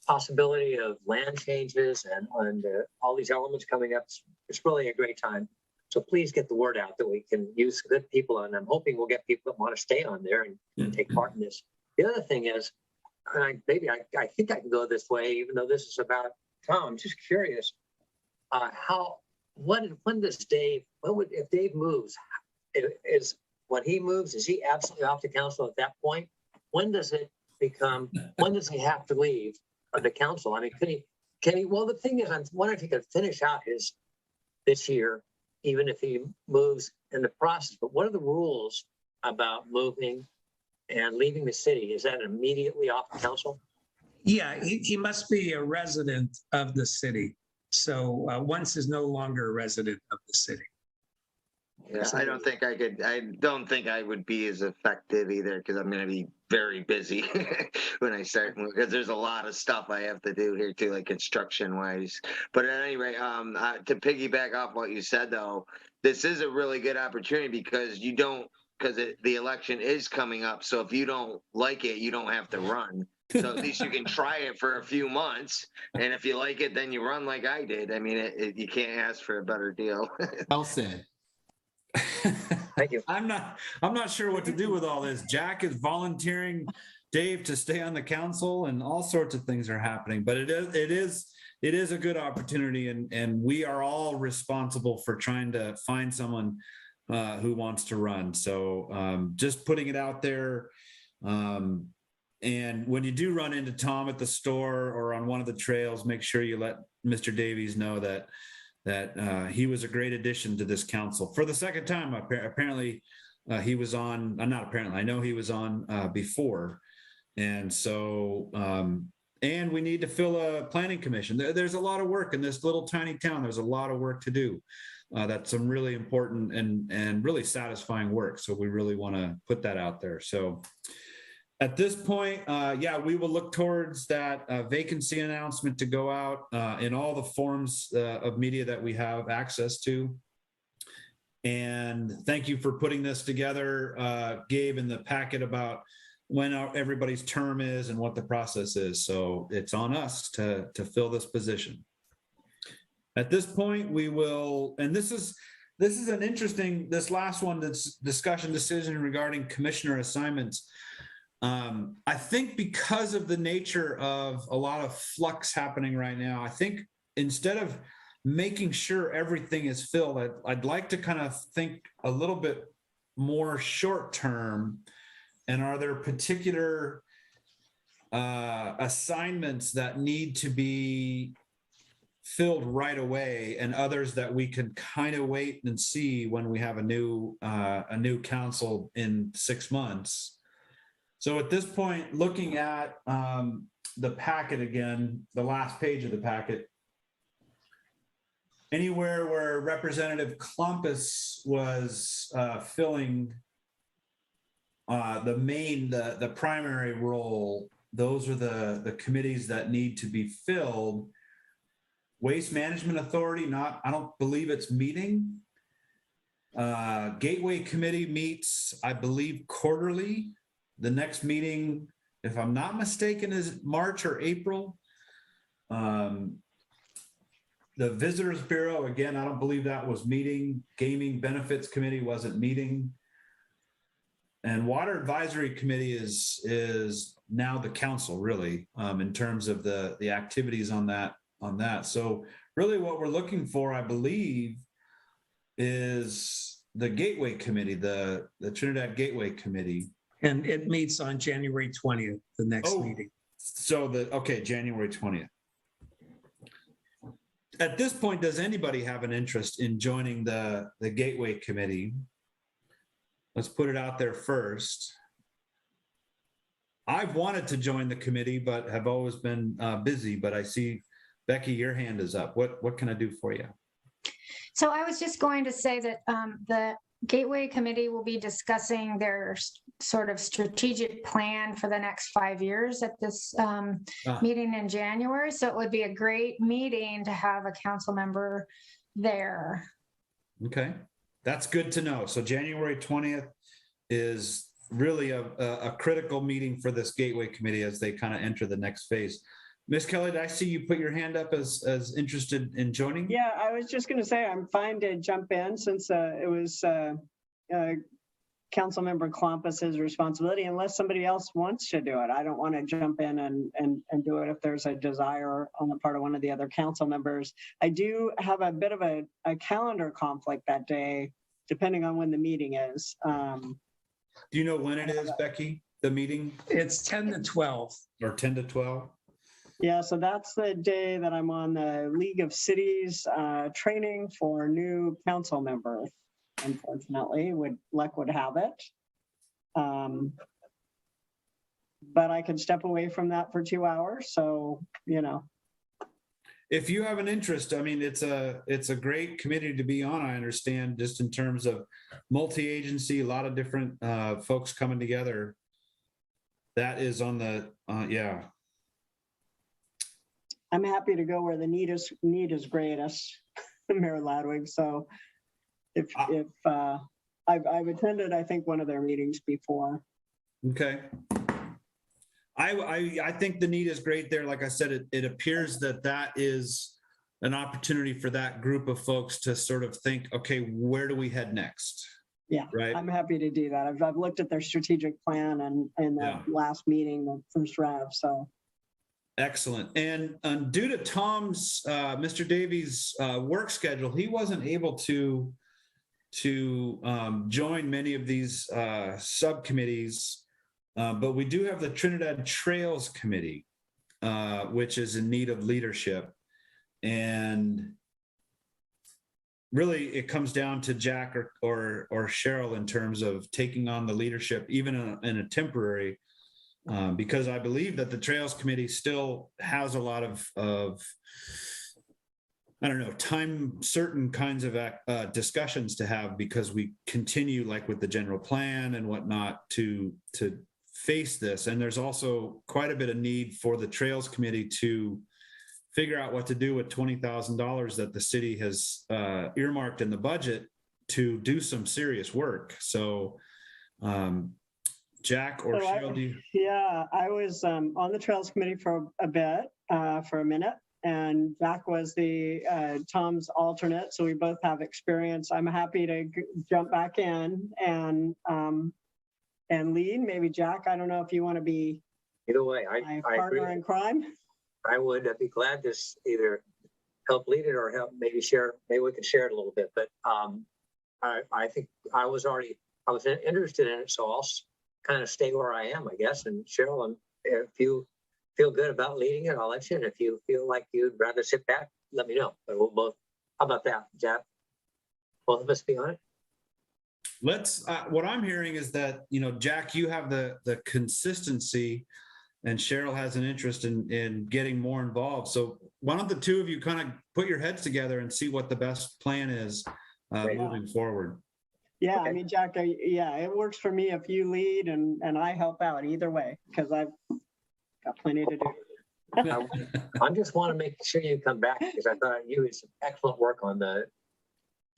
possibility of land changes and all these elements coming up. It's really a great time. So please get the word out that we can use good people, and I'm hoping we'll get people that want to stay on there and take part in this. The other thing is, and I think I can go this way, even though this is about Tom. I'm just curious, when does Dave? If Dave moves, when he moves, is he absolutely off the council at that point? When does it become? When does he have to leave the council? I mean, can he? Well, the thing is, I'm wondering if he could finish out this year, even if he moves in the process. But what are the rules about moving and leaving the city? Is that immediately off the council? Yeah, he must be a resident of the city. So once is no longer a resident of the city. Yeah, I don't think I could. I don't think I would be as effective either, because I'm going to be very busy when I start, because there's a lot of stuff I have to do here too, like construction wise. But at any rate, to piggyback off what you said though, this is a really good opportunity because the election is coming up. So if you don't like it, you don't have to run. So at least you can try it for a few months, and if you like it, then you run like I did. I mean, you can't ask for a better deal. Well said. Thank you. I'm not sure what to do with all this. Jack is volunteering Dave to stay on the council, and all sorts of things are happening, but it is a good opportunity, and we are all responsible for trying to find someone who wants to run. So just putting it out there. And when you do run into Tom at the store or on one of the trails, make sure you let Mr. Davies know that he was a great addition to this council for the second time. Apparently he was on, not apparently, I know he was on before. And so, and we need to fill a planning commission. There's a lot of work in this little tiny town. There's a lot of work to do. That's some really important and really satisfying work. So we really want to put that out there. So at this point, we will look towards that vacancy announcement to go out in all the forms of media that we have access to. And thank you for putting this together, Gabe, in the packet about when everybody's term is and what the process is. So it's on us to fill this position. At this point, we will, and this is an interesting, this last one, that's discussion decision regarding commissioner assignments. I think because of the nature of a lot of flux happening right now, I think instead of making sure everything is filled, I'd like to kind of think a little bit more short term. And are there particular assignments that need to be filled right away, and others that we can kind of wait and see when we have a new council in 6 months? So at this point, looking at the packet again, the last page of the packet, anywhere where Representative Klumpus was filling the primary role, those are the committees that need to be filled. Waste Management Authority, I don't believe it's meeting. Gateway Committee meets, I believe, quarterly. The next meeting, if I'm not mistaken, is March or April. The Visitors Bureau, again, I don't believe that was meeting. Gaming Benefits Committee wasn't meeting. And Water Advisory Committee is now the council, really, in terms of the activities on that. So really what we're looking for, I believe, is the Gateway Committee, the Trinidad Gateway Committee. And it meets on January 20th, the next Oh. meeting. So January 20th. At this point, does anybody have an interest in joining the Gateway Committee? Let's put it out there first. I've wanted to join the committee, but have always been busy, but I see, Becky, your hand is up. What can I do for you? So I was just going to say that the Gateway Committee will be discussing their sort of strategic plan for the next 5 years at this meeting in January. So it would be a great meeting to have a council member there. Okay, that's good to know. So January 20th is really a critical meeting for this Gateway Committee as they kind of enter the next phase. Ms. Kelly, did I see you put your hand up as interested in joining? Yeah, I was just going to say I'm fine to jump in since it was Councilmember Klompus's responsibility, unless somebody else wants to do it. I don't want to jump in and do it if there's a desire on the part of one of the other council members. I do have a bit of a calendar conflict that day, depending on when the meeting is. Do you know when it is, Becky, the meeting? It's 10 to 12. Or 10 to 12? Yeah, so that's the day that I'm on the League of Cities training for new council members. Unfortunately, luck would have it. But I could step away from that for 2 hours. So, you know. If you have an interest, I mean, it's a great committee to be on, I understand, just in terms of multi-agency, a lot of different folks coming together. That is on the, yeah. I'm happy to go where the need is greatest, Mayor Ladwig. So if I've attended, I think, one of their meetings before. Okay. I think the need is great there. Like I said, it appears that is an opportunity for that group of folks to sort of think, okay, where do we head next? Yeah, right. I'm happy to do that. I've looked at their strategic plan and that last meeting, the first rev. So excellent. And due to Tom's, Mr. Davey's work schedule, he wasn't able to join many of these subcommittees. But we do have the Trinidad Trails Committee, which is in need of leadership. And really, it comes down to Jack or Cheryl in terms of taking on the leadership, even in a temporary, because I believe that the Trails Committee still has a lot of I don't know, time certain kinds of discussions to have, because we continue, like with the general plan and whatnot, to face this. And there's also quite a bit of need for the Trails Committee to figure out what to do with $20,000 that the city has earmarked in the budget to do some serious work. So Jack or Cheryl, do you? Yeah, I was on the Trails Committee for a bit, for a minute, and Jack was the Tom's alternate. So we both have experience. I'm happy to jump back in and lead. Maybe Jack, I don't know if you want to be Either way, my I partner agree. in crime. I would be glad to either help lead it or help maybe share. Maybe we can share it a little bit. But I think I was interested in it, so I'll kind of stay where I am, I guess. And Cheryl, if you feel good about leading it, I'll let you. And if you feel like you'd rather sit back, let me know. But we'll both. How about that, Jack? Both of us be on it. Let's. What I'm hearing is that, Jack, you have the consistency, and Cheryl has an interest in getting more involved. So why don't the two of you kind of put your heads together and see what the best plan is moving forward? Yeah, Okay. I mean, Jack, it works for me if you lead and I help out either way, because I've got plenty to do. I just want to make sure you come back, because I thought you did some excellent work on the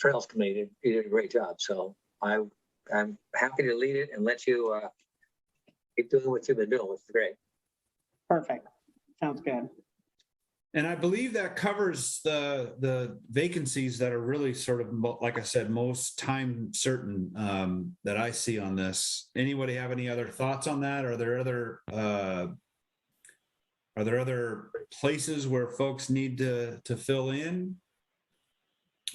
Trails Committee. You did a great job. So I'm happy to lead it and let you keep doing what you've been doing, which is great. Perfect. Sounds good. And I believe that covers the vacancies that are really sort of, like I said, most time certain that I see on this. Anybody have any other thoughts on that? Are there other places where folks need to fill in?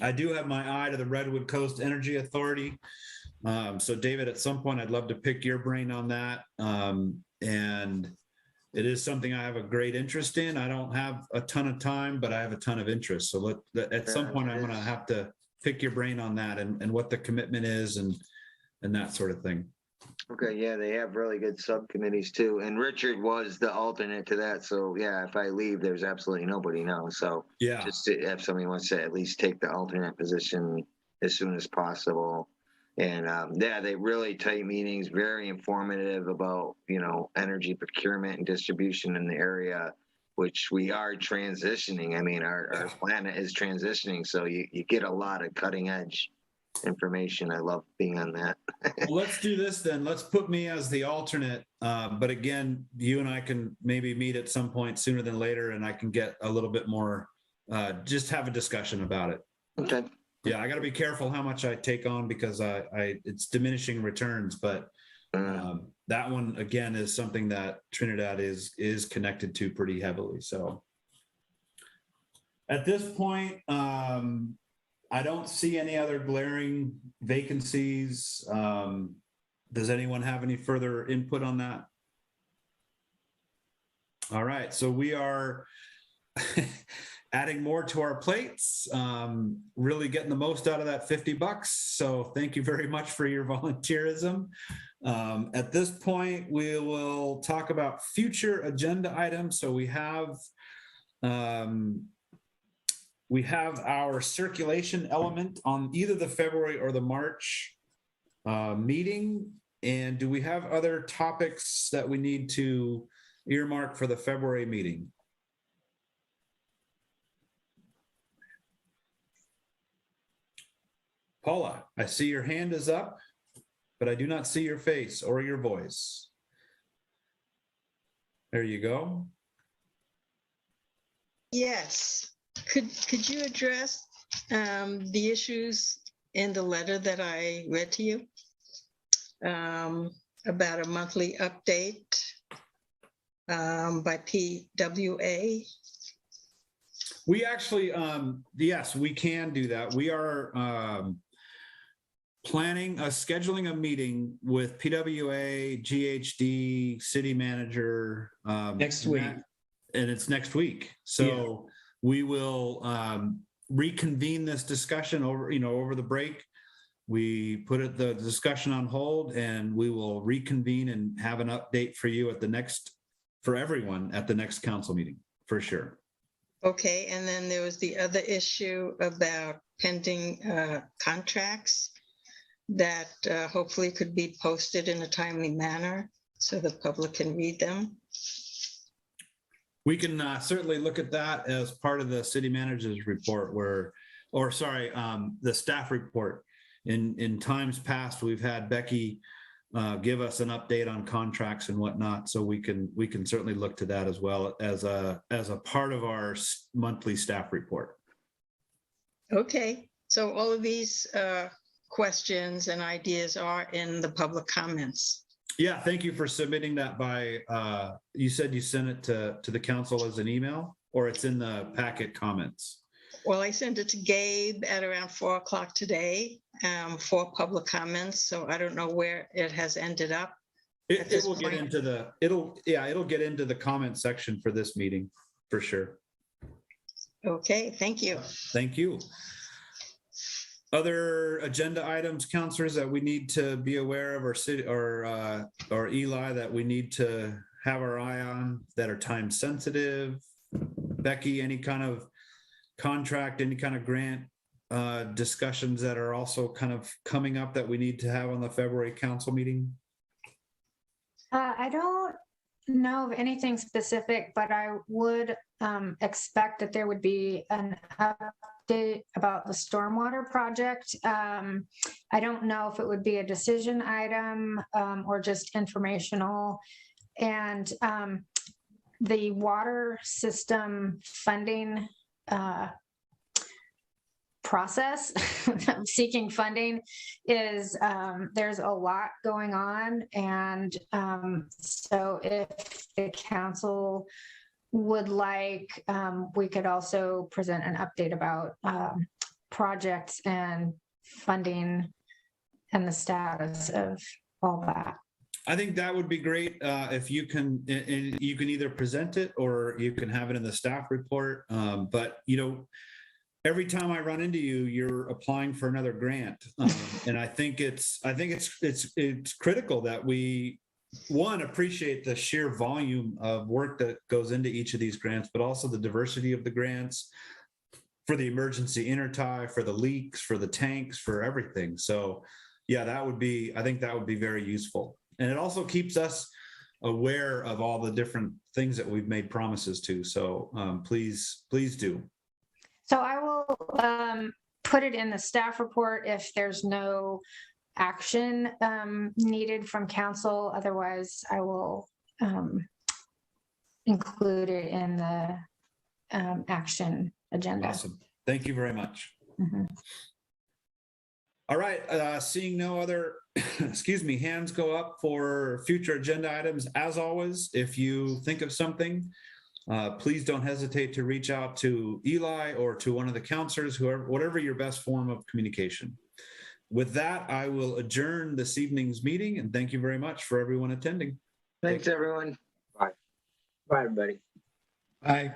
I do have my eye to the Redwood Coast Energy Authority. So David, at some point, I'd love to pick your brain on that. And it is something I have a great interest in. I don't have a ton of time, but I have a ton of interest. So at some point, I'm going to have to pick your brain on that and what the commitment is and that sort of thing. Okay, yeah, they have really good subcommittees too. And Richard was the alternate to that. So yeah, if I leave, there's absolutely nobody now. So Yeah. just to, if somebody wants to at least take the alternate position as soon as possible. And yeah, they really tight meetings, very informative about, energy procurement and distribution in the area, which we are transitioning. I mean, our planet is transitioning. So you get a lot of cutting edge information. I love being on that. Well, let's do this then. Let's put me as the alternate. But again, you and I can maybe meet at some point sooner than later, and I can get a little bit more, just have a discussion about it. Okay. Yeah, I got to be careful how much I take on because it's diminishing returns. But that one again is something that Trinidad is connected to pretty heavily. So at this point, I don't see any other glaring vacancies. Does anyone have any further input on that? All right, so we are adding more to our plates, really getting the most out of that $50. So thank you very much for your volunteerism. At this point, we will talk about future agenda items. So we have our circulation element on either the February or the March meeting. And do we have other topics that we need to earmark for the February meeting? Paula, I see your hand is up, but I do not see your face or your voice. There you go. Yes. Could you address the issues in the letter that I read to you about a monthly update by PWA? We actually, yes, we can do that. We are scheduling a meeting with PWA, GHD, city manager. Next week. And it's next week. So we will reconvene this discussion over the break. We put the discussion on hold and we will reconvene and have an update for you for everyone at the next council meeting, for sure. Okay, and then there was the other issue about pending contracts that hopefully could be posted in a timely manner so the public can read them. We can certainly look at that as part of the city manager's report the staff report. In times past, we've had Becky give us an update on contracts and whatnot. So we can certainly look to that as well as a part of our monthly staff report. Okay. So all of these questions and ideas are in the public comments. Yeah, thank you for submitting that by, you said you sent it to the council as an email, or it's in the packet comments? Well, I sent it to Gabe at around 4 o'clock today for public comments. So I don't know where it has ended up. It will get into it'll get into the comment section for this meeting for sure. Okay, thank you. Thank you. Other agenda items, counselors, that we need to be aware of, or Eli, that we need to have our eye on that are time sensitive? Becky, any kind of contract, any kind of grant discussions that are also kind of coming up that we need to have on the February council meeting? I don't know of anything specific, but I would expect that there would be an update about the stormwater project. I don't know if it would be a decision item or just informational. And the water system funding process seeking funding is there's a lot going on, and so if the council would like, we could also present an update about projects and funding and the status of all that. I think that would be great if you can, and you can either present it or you can have it in the staff report. But you know, every time I run into you, you're applying for another grant, and I think it's critical that we appreciate the sheer volume of work that goes into each of these grants, but also the diversity of the grants for the emergency intertie, for the leaks, for the tanks, for everything. So yeah, I think that would be very useful. And it also keeps us aware of all the different things that we've made promises to. So please do. So I will put it in the staff report if there's no action needed from council. Otherwise, I will include it in the action agenda. Awesome. Thank you very much. Mhm. All right, seeing no other, hands go up for future agenda items. As always, if you think of something, please don't hesitate to reach out to Eli or to one of the counselors, whatever your best form of communication. With that, I will adjourn this evening's meeting, and thank you very much for everyone attending. Thanks, everyone. Bye, everybody. Bye.